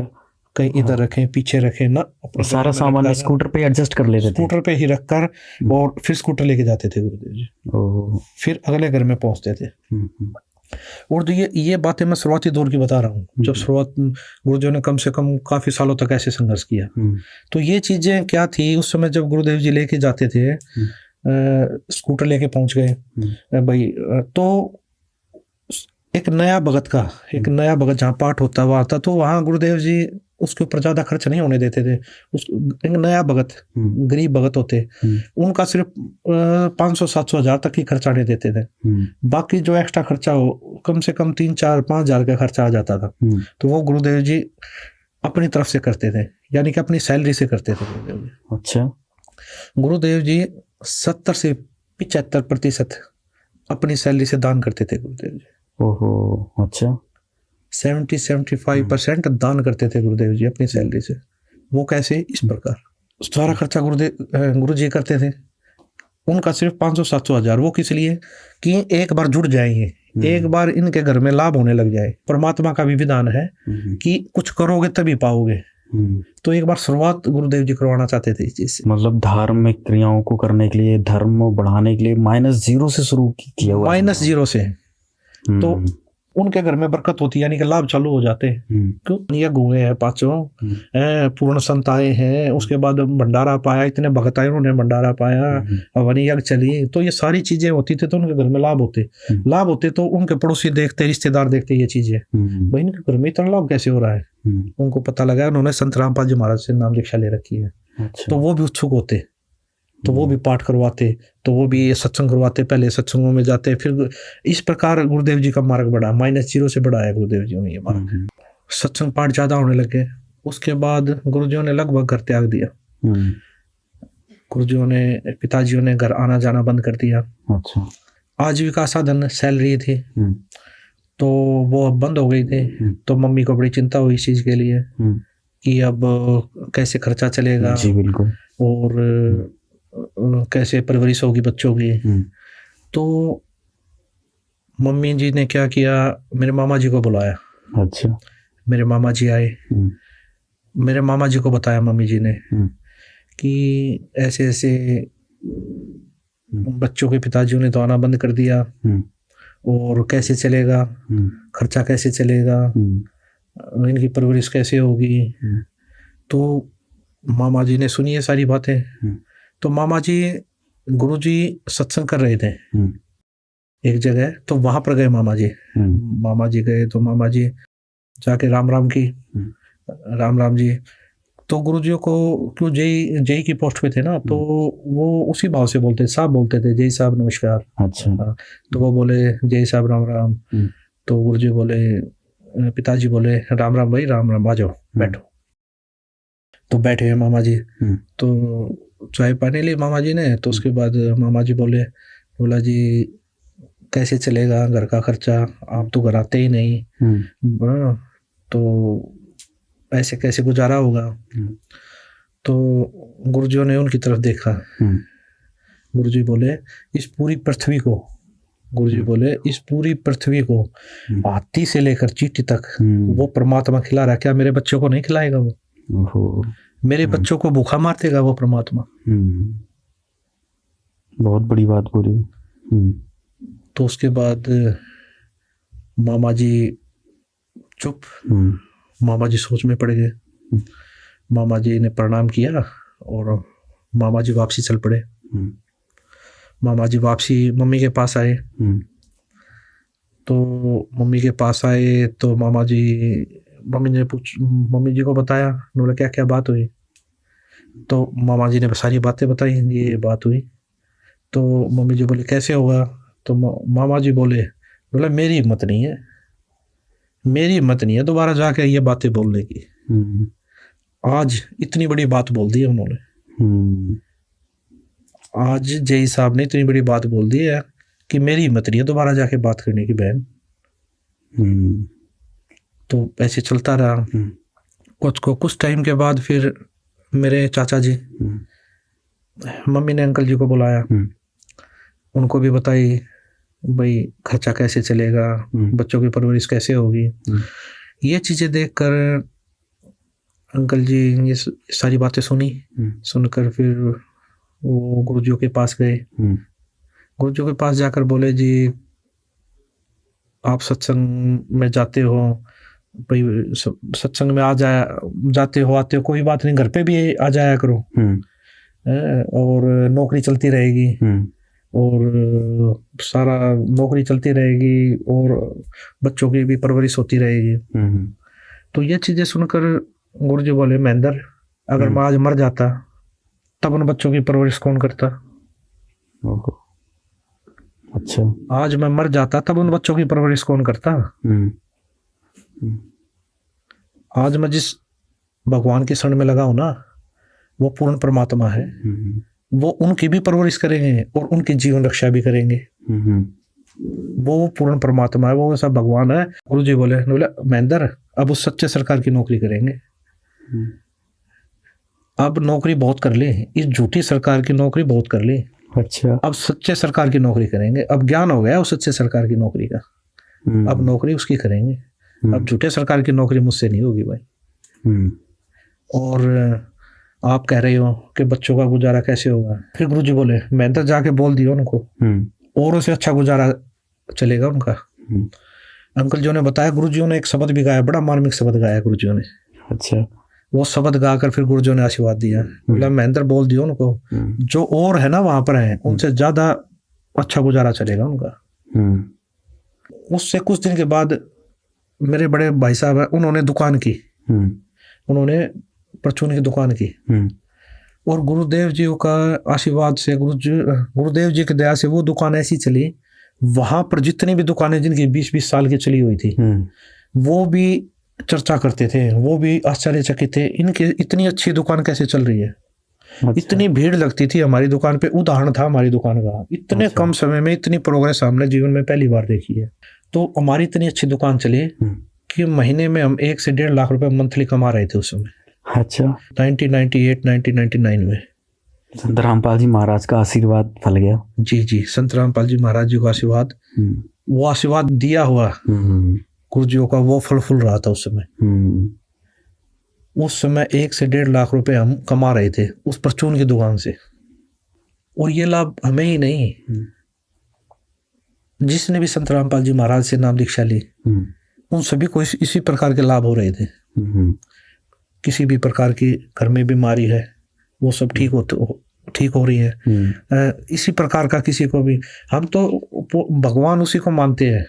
कहीं इधर रखें, पीछे रखें ना, सारा सामान स्कूटर पे एडजस्ट कर लेते थे, स्कूटर पे ही रखकर, और फिर स्कूटर लेके जाते थे गुरुदेव जी, फिर अगले घर में पहुंचते थे। और तो ये बातें मैं शुरुआती दौर की बता रहा हूँ, जब शुरुआत गुरुदेव ने कम से कम काफी सालों तक ऐसे संघर्ष किया। तो ये चीजें क्या थी उस समय जब गुरुदेव जी लेके जाते थे, स्कूटर लेके पहुंच गए भाई, तो एक नया भगत जहाँ पाठ होता हुआ आता, तो वहाँ गुरुदेव जी उसके ऊपर ज्यादा खर्च नहीं होने देते थे। एक नया भगत, गरीब भगत होते, उनका सिर्फ 500-700 हज़ार तक ही खर्चा नहीं देते थे। बाकी जो एक्स्ट्रा खर्चा हो, कम से कम 3-4-5 हज़ार का खर्चा आ जाता था। तो वो गुरुदेव जी अपनी तरफ से करते थे, यानी कि अपनी सैलरी से करते थे गुरुदेव जी। अच्छा। गुरुदेव जी 70 से 75% अपनी सैलरी से दान करते थे गुरुदेव जी। ओहो, अच्छा। 70-75% दान करते थे गुरुदेव जी अपनी सैलरी से। वो कैसे? इस प्रकार सारा खर्चा गुरु जी करते थे, उनका सिर्फ 500-700 हज़ार। वो किस लिए? कि एक बार जुड़ जाएंगे, एक बार इनके घर में लाभ होने लग जाए। परमात्मा का भी विधान है कि कुछ करोगे तभी पाओगे। तो एक बार शुरुआत गुरुदेव जी करवाना चाहते थे इस चीज से। मतलब धार्मिक क्रियाओं को करने के लिए, धर्म बढ़ाने के लिए -0 से शुरू किया हुआ, -0 से। तो उनके घर में बरकत होती है, यानी कि लाभ चालू हो जाते हैं। क्यों? यज्ञ हुए हैं पांचों, पूर्ण संत आए हैं, उसके बाद भंडारा पाया, इतने भगत आए उन्होंने भंडारा पाया, हवन यज्ञ चली, तो ये सारी चीजें होती थी, तो उनके घर में लाभ होते तो उनके पड़ोसी देखते, रिश्तेदार देखते ये चीजें, भाई इनके घर में इतना लाभ कैसे हो रहा है। उनको पता लगा, उन्होंने संत रामपाल जी महाराज से नाम दीक्षा ले रखी है। तो वो भी उत्सुक होते, तो वो भी पाठ करवाते, तो वो भी सत्संग करवाते, पहले सत्संगों में जाते। फिर इस प्रकार गुरुदेव जी का मार्ग बढ़ा, -0 से बढ़ा है गुरुदेव जी ने ये मार्ग। सत्संग पाठ ज्यादा होने लगे, उसके बाद गुरुजियों ने लगभग घर त्याग दिया। गुरुजियों ने, पिताजियों ने घर आना जाना बंद कर दिया। अच्छा। आजीविका साधन सैलरी थी, तो वो अब बंद हो गई थी। तो मम्मी को बड़ी चिंता हुई इस चीज के लिए कि अब कैसे खर्चा चलेगा। जी बिल्कुल। और कैसे परवरिश होगी बच्चों की। तो मम्मी जी ने क्या किया, मेरे मामा जी को बुलाया। अच्छा। मेरे मामा जी आए, मेरे मामा जी को बताया मम्मी जी ने कि ऐसे ऐसे बच्चों के पिताजियों ने तो आना बंद कर दिया, और कैसे चलेगा, खर्चा कैसे चलेगा, इनकी परवरिश कैसे होगी। तो मामा जी ने सुनी ये सारी बातें। तो मामा जी, गुरु जी सत्संग कर रहे थे एक जगह, तो वहां पर गए मामा जी। मामा जी गए तो मामा जी जाके राम राम की, राम राम जी। तो गुरुजियों को, क्यों जेई की पोस्ट पे थे ना, तो वो उसी भाव से बोलते, साहब बोलते थे, जय साहब नमस्कार। अच्छा। तो वो बोले जय साहब राम राम। तो गुरुजी बोले, पिताजी बोले राम राम भाई, राम राम, आ जाओ बैठो। तो बैठे हैं मामा जी। तो चाय पानी ली मामा जी ने। तो उसके बाद मामा जी बोला जी कैसे चलेगा घर का खर्चा, आप तो घर आते ही नहीं, तो ऐसे कैसे गुजारा होगा। तो गुरुजियों ने उनकी तरफ देखा। गुरुजी बोले, इस पूरी पृथ्वी को, गुरुजी बोले इस पूरी पृथ्वी को हाथी से लेकर चींटी तक वो परमात्मा खिला रहा है, क्या मेरे बच्चों को नहीं खिलाएगा वो? मेरे बच्चों को भूखा मार देगा वो परमात्मा? बहुत बड़ी बात बोली। तो उसके बाद मामा जी चुप, मामा जी सोच में पड़ गए। मामा जी ने प्रणाम किया और मामा जी वापसी चल पड़े। मामा जी वापसी मम्मी के पास आए। तो मम्मी के पास आए तो मम्मी जी को बताया, बोला क्या क्या बात हुई। तो मामा जी ने सारी बातें बताई, ये बात हुई। तो मम्मी जी बोले कैसे होगा। तो मामा जी बोला मेरी हिम्मत नहीं है दोबारा जाके ये बातें बोलने की। आज इतनी बड़ी बात बोल दी है उन्होंने। आज जय साहब ने इतनी बड़ी बात बोल दी है कि मेरी हिम्मत नहीं है दोबारा जाके बात करने की बहन। तो ऐसे चलता रहा। कुछ टाइम के बाद फिर मेरे चाचा जी, मम्मी ने अंकल जी को बुलाया, उनको भी बताई भाई खर्चा कैसे चलेगा, बच्चों की परवरिश कैसे होगी। ये चीजें देखकर अंकल जी ये सारी बातें सुनकर फिर वो गुरुजियों के पास गए। गुरुजियों के पास जाकर बोले जी आप सत्संग में जाते हो, भाई सत्संग में जाते हो आते हो, कोई बात नहीं, घर पे भी आ जाया करो, और नौकरी चलती रहेगी, और सारा नौकरी चलती रहेगी, और बच्चों की भी परवरिश होती रहेगी। तो ये चीजें सुनकर गुरुजी बोले, महेंद्र अगर मैं आज मर जाता तब उन बच्चों की परवरिश कौन करता? अच्छा। आज मैं मर जाता तब उन बच्चों की परवरिश कौन करता? आज मैं जिस भगवान के शरण में लगा हूं ना, वो पूर्ण परमात्मा है, वो उनकी भी परवरिश करेंगे और उनकी जीवन रक्षा भी करेंगे। वो पूर्ण परमात्मा है, वो ऐसा भगवान है। गुरुजी बोले महेंद्र अब उस सच्चे सरकार की नौकरी करेंगे। अब नौकरी बहुत कर ली, इस झूठी सरकार की नौकरी बहुत कर ली। अच्छा। अब सच्चे सरकार की नौकरी करेंगे। अब ज्ञान हो गया उस सच्चे सरकार की नौकरी का, अब नौकरी उसकी करेंगे। अब झूठे सरकार की नौकरी मुझसे नहीं होगी भाई। और आप कह रहे हो कि बच्चों का गुजारा कैसे होगा। फिर गुरुजी बोले महेंद्र जाके बोल दियो उनको, और उससे अच्छा गुजारा चलेगा उनका। अंकल जी ने बताया, गुरुजियों ने एक शब्द भी गाया, बड़ा मार्मिक शब्द गाया गुरुजियों ने। अच्छा। वो शब्द गाकर फिर गुरुजियों ने आशीर्वाद दिया, बोला महेंद्र बोल दियो उनको, जो और है ना वहां पर है उनसे ज्यादा अच्छा गुजारा चलेगा उनका। उससे कुछ दिन के बाद मेरे बड़े भाई साहब है, उन्होंने दुकान की, उन्होंने परचून की दुकान की, और गुरुदेव जी का आशीर्वाद से, गुरुदेव जी की दया से वो दुकान ऐसी चली, वहां पर जितनी भी दुकानें जिनकी 20-20 साल की चली हुई थी, वो भी चर्चा करते थे, वो भी आश्चर्यचकित थे, इनकी इतनी अच्छी दुकान कैसे चल रही है। अच्छा। इतनी भीड़ लगती थी हमारी दुकान पे, उदाहरण था हमारी दुकान का, इतने अच्छा। कम समय में इतनी प्रोग्रेस हमने जीवन में पहली बार देखी है। तो हमारी इतनी अच्छी दुकान चली कि महीने में हम 1 से 1.5 लाख रुपए मंथली कमा रहे थे उस समय। अच्छा। 1998-1999 में संत रामपाल जी महाराज का आशीर्वाद फल गया। जी, संत रामपाल जी महाराज जी का आशीर्वाद, वो आशीर्वाद दिया हुआ गुरुजियों का, वो फल रहा था उस समय। उस समय 1 से 1.5 लाख रुपए हम कमा रहे थे उस परचून की दुकान से। और ये लाभ हमें ही नहीं, जिसने भी संत रामपाल जी महाराज से नाम दीक्षा ली, उन सभी को इसी प्रकार के लाभ हो रहे थे। किसी भी प्रकार की घर में बीमारी है, वो सब ठीक हो रही है। इसी प्रकार का किसी को भी, हम तो भगवान उसी को मानते हैं।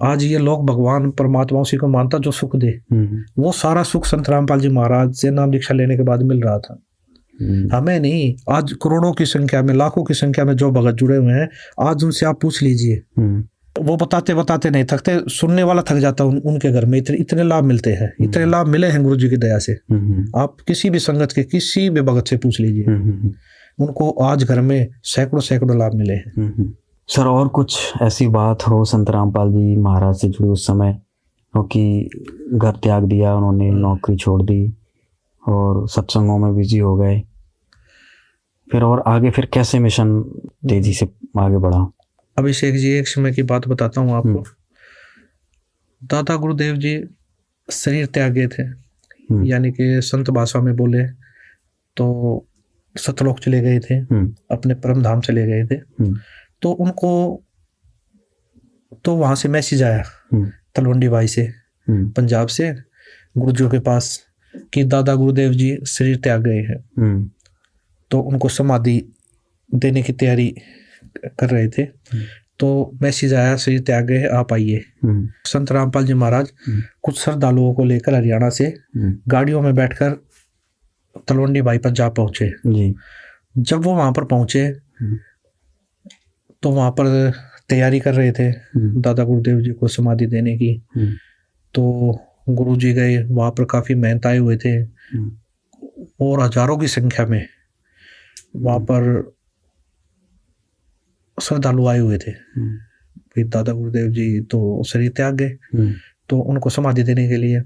आज ये लोग भगवान परमात्मा उसी को मानता जो सुख दे, वो सारा सुख संत रामपाल जी महाराज से नाम दीक्षा लेने के बाद मिल रहा था, हमें नहीं। आज करोड़ों की संख्या में, लाखों की संख्या में जो भगत जुड़े हुए हैं, आज उनसे आप पूछ लीजिए, वो बताते नहीं थकते, सुनने वाला थक जाता। उनके घर में इतने लाभ मिलते हैं, इतने लाभ मिले हैं गुरु जी की दया से। आप किसी भी संगत के किसी भी भगत से पूछ लीजिए, उनको आज घर में सैकड़ों लाभ मिले हैं। सर, और कुछ ऐसी बात हो संत रामपाल जी महाराज से जुड़ी उस समय हो कि घर त्याग दिया उन्होंने, नौकरी छोड़ दी और सत्संगों में बिजी हो गए, फिर और आगे फिर कैसे मिशन तेजी से आगे बढ़ा? अभिषेक जी, एक समय की बात बताता हूँ आपको। दादा गुरुदेव जी शरीर त्याग गए थे, यानी कि संत भाषा में बोले तो सतलोक चले गए थे, अपने परम धाम चले गए थे। तो उनको तो वहां से मैसेज आया तलवंडी भाई से, पंजाब से, गुरुजियों के पास, कि दादा गुरुदेव जी शरीर त्याग गए हैं। तो उनको समाधि देने की तैयारी कर रहे थे। तो मैसेज आया, शरीर त्याग गए, आप आइए। संत रामपाल जी महाराज कुछ श्रद्धालुओं को लेकर हरियाणा से गाड़ियों में बैठकर तलवंडी भाई पंजाब पहुंचे। जब वो वहां पर पहुंचे तो वहां पर तैयारी कर रहे थे दादा गुरुदेव जी को समाधि देने की। तो गुरु जी गए, वहां पर काफी महंत आए हुए थे और हजारों की संख्या में वहां पर श्रद्धालु आए हुए थे। फिर दादा गुरुदेव जी तो शरीर त्याग गए, तो उनको समाधि देने के लिए,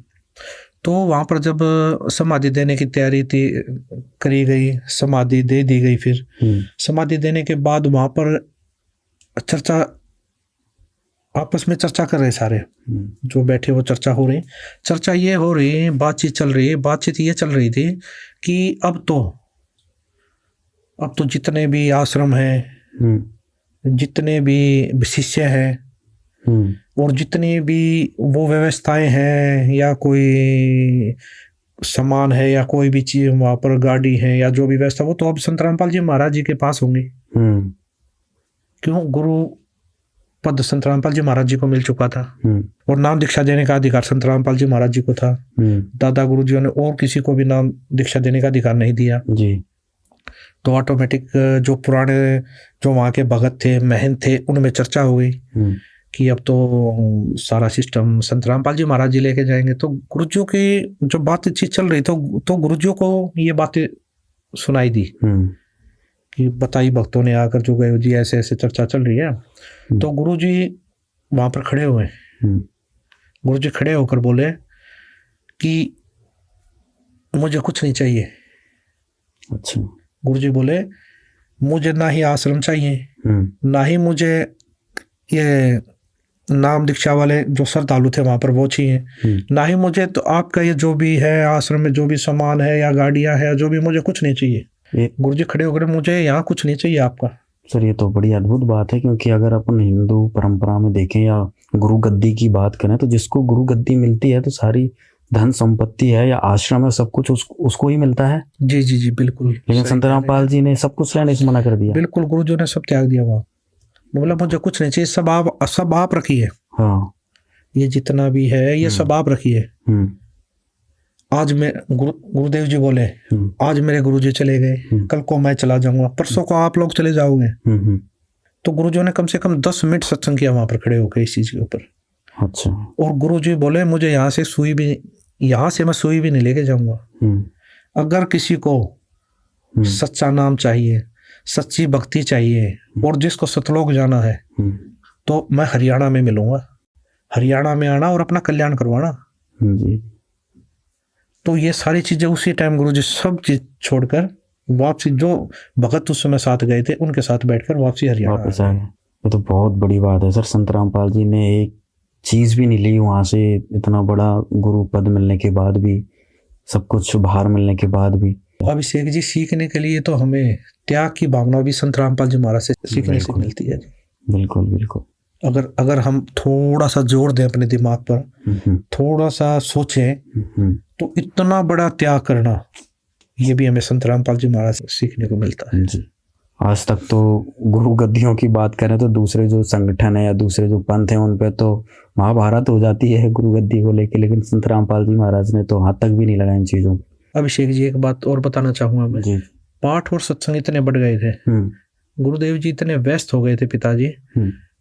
तो वहां पर जब समाधि देने की तैयारी थी करी गई, समाधि दे दी गई। फिर समाधि देने के बाद वहां पर चर्चा, आपस में चर्चा कर रहे सारे जो बैठे, वो चर्चा हो रही। चर्चा ये हो रही, बातचीत चल रही है। बातचीत ये चल रही थी कि अब तो जितने भी आश्रम हैं, जितने भी शिष्य हैं और जितनी भी वो व्यवस्थाएं हैं, या कोई सामान है या कोई भी चीज वहां पर, गाड़ी है या जो भी व्यवस्था, वो तो अब संत रामपाल जी महाराज जी के पास होंगे। क्यों? गुरु पद संत रामपाल जी महाराज जी को मिल चुका था और नाम दीक्षा देने का अधिकार संत रामपाल जी महाराज जी को था। दादा गुरु जी ने और किसी को भी नाम दीक्षा देने का अधिकार नहीं दिया जी। तो ऑटोमेटिक जो पुराने, जो वहाँ के भगत थे, महंत थे, उनमें चर्चा हो गई कि अब तो सारा सिस्टम संत रामपाल जी महाराज जी लेके जाएंगे। तो गुरुजियों की जो बातचीत चल रही तो गुरुजियों को ये बातें सुनाई दी कि बताई भक्तों ने आकर, जो गए जी ऐसे ऐसे चर्चा चल रही है। तो गुरु जी वहां पर खड़े हुए, गुरु जी खड़े होकर बोले कि मुझे कुछ नहीं चाहिए। अच्छा। गुरु जी बोले, मुझे ना ही आश्रम चाहिए, ना ही मुझे ये नाम दीक्षा वाले जो श्रद्धालु थे वहां पर वो चाहिए, ना ही मुझे तो आपका ये जो भी है आश्रम में जो भी सामान है या गाड़ियां है, जो भी, मुझे कुछ नहीं चाहिए। गुरु जी खड़े होकर, मुझे यहाँ कुछ नहीं चाहिए आपका, सर ये तो बड़ी अद्भुत बात है, क्योंकि अगर अपन हिंदू परंपरा में देखें या गुरु गद्दी की बात करें तो जिसको गुरु गद्दी मिलती है तो सारी धन संपत्ति है या आश्रम है सब कुछ उसको ही मिलता है। जी जी जी बिल्कुल। लेकिन सही संत कह रहे हैं। रामपाल जी ने सब कुछ लेने से मना कर दिया। बिल्कुल, गुरुजी ने सब त्याग दिया वहाँ। बोला मुझे कुछ नहीं चाहिए, सब आप रखिए। हाँ। ये जितना भी है ये सब आप रखिए। आज मैं गुरुदेव जी बोले आज मेरे गुरुजी चले गए, कल को मैं चला जाऊंगा, परसों को आप लोग चले जाओगे। तो गुरुजी ने कम से कम 10 मिनट सत्संग किया वहां पर खड़े होकर इस चीज के ऊपर। अच्छा। और गुरुजी बोले मुझे यहाँ से मैं सुई भी नहीं लेके जाऊंगा। अगर किसी को सच्चा नाम चाहिए, सच्ची भक्ति चाहिए और जिसको सतलोक जाना है तो मैं हरियाणा में मिलूंगा। हरियाणा में आना और अपना कल्याण करवाना। तो ये सारी चीजें उसी टाइम गुरुजी सब चीज छोड़कर वापसी, जो भगत उस समय साथ गए थे उनके साथ बैठकर वापसी हरियाणा वापस आ गए। ये तो बहुत बड़ी बात है सर। संत रामपाल जी ने एक चीज भी नहीं ली वहां से, इतना बड़ा गुरु पद मिलने के बाद भी, सब कुछ बाहर मिलने के बाद भी। अभिषेक जी, सीखने के लिए तो हमें त्याग की भावना भी संत रामपाल जी महाराज से सीखने से मिलती है। बिल्कुल बिल्कुल। अगर हम थोड़ा सा जोर दें अपने दिमाग पर, थोड़ा सा सोचें तो इतना बड़ा त्याग करना ये भी हमें संत रामपाल जी महाराज से सीखने को मिलता है। जी। आज तक तो गुरु गद्दियों की बात करें तो दूसरे जो संगठन है या दूसरे जो पंथ है उन पे तो महाभारत हो जाती है गुरु गद्दी को लेके, लेकिन संत रामपाल जी महाराज ने तो हाथ तक भी नहीं लगाया इन चीजों। अभिषेक जी, एक बात और बताना चाहूंगा मैं जी। पाठ और सत्संग इतने बढ़ गए थे, गुरुदेव जी इतने व्यस्त हो गए थे पिताजी।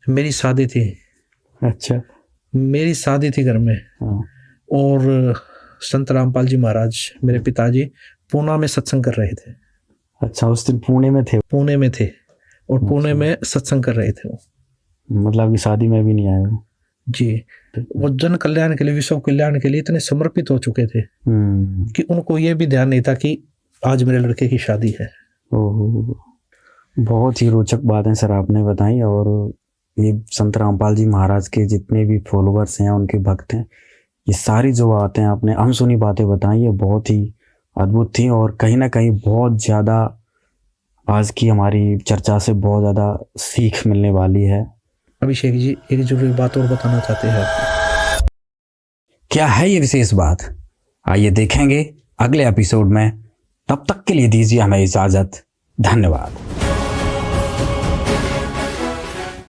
मेरी शादी थी। अच्छा। मेरी शादी थी घर में। और संत रामपाल जी महाराज मेरे पिताजी पूना में सत्संग कर रहे थे। अच्छा, उस दिन पुणे में थे? पुणे में थे और पुणे में सत्संग कर रहे थे वो। मतलब कि शादी में भी नहीं आए जी। वो जन कल्याण के लिए, विश्व कल्याण के लिए इतने समर्पित हो चुके थे कि उनको ये भी ध्यान नहीं था कि आज मेरे लड़के की शादी है। बहुत ही रोचक बातें सर आपने बताई। और ये संत रामपाल जी महाराज के जितने भी फॉलोअर्स हैं, उनके भक्त हैं, ये सारी जो बातें आपने अनसुनी बातें बताई ये बहुत ही अद्भुत थी और कहीं ना कहीं बहुत ज़्यादा आज की हमारी चर्चा से बहुत ज़्यादा सीख मिलने वाली है। अभिषेक जी, एक जरूरी बात और बताना चाहते हैं। क्या है ये विशेष बात, आइए देखेंगे अगले एपिसोड में। तब तक के लिए दीजिए हमें इजाज़त। धन्यवाद।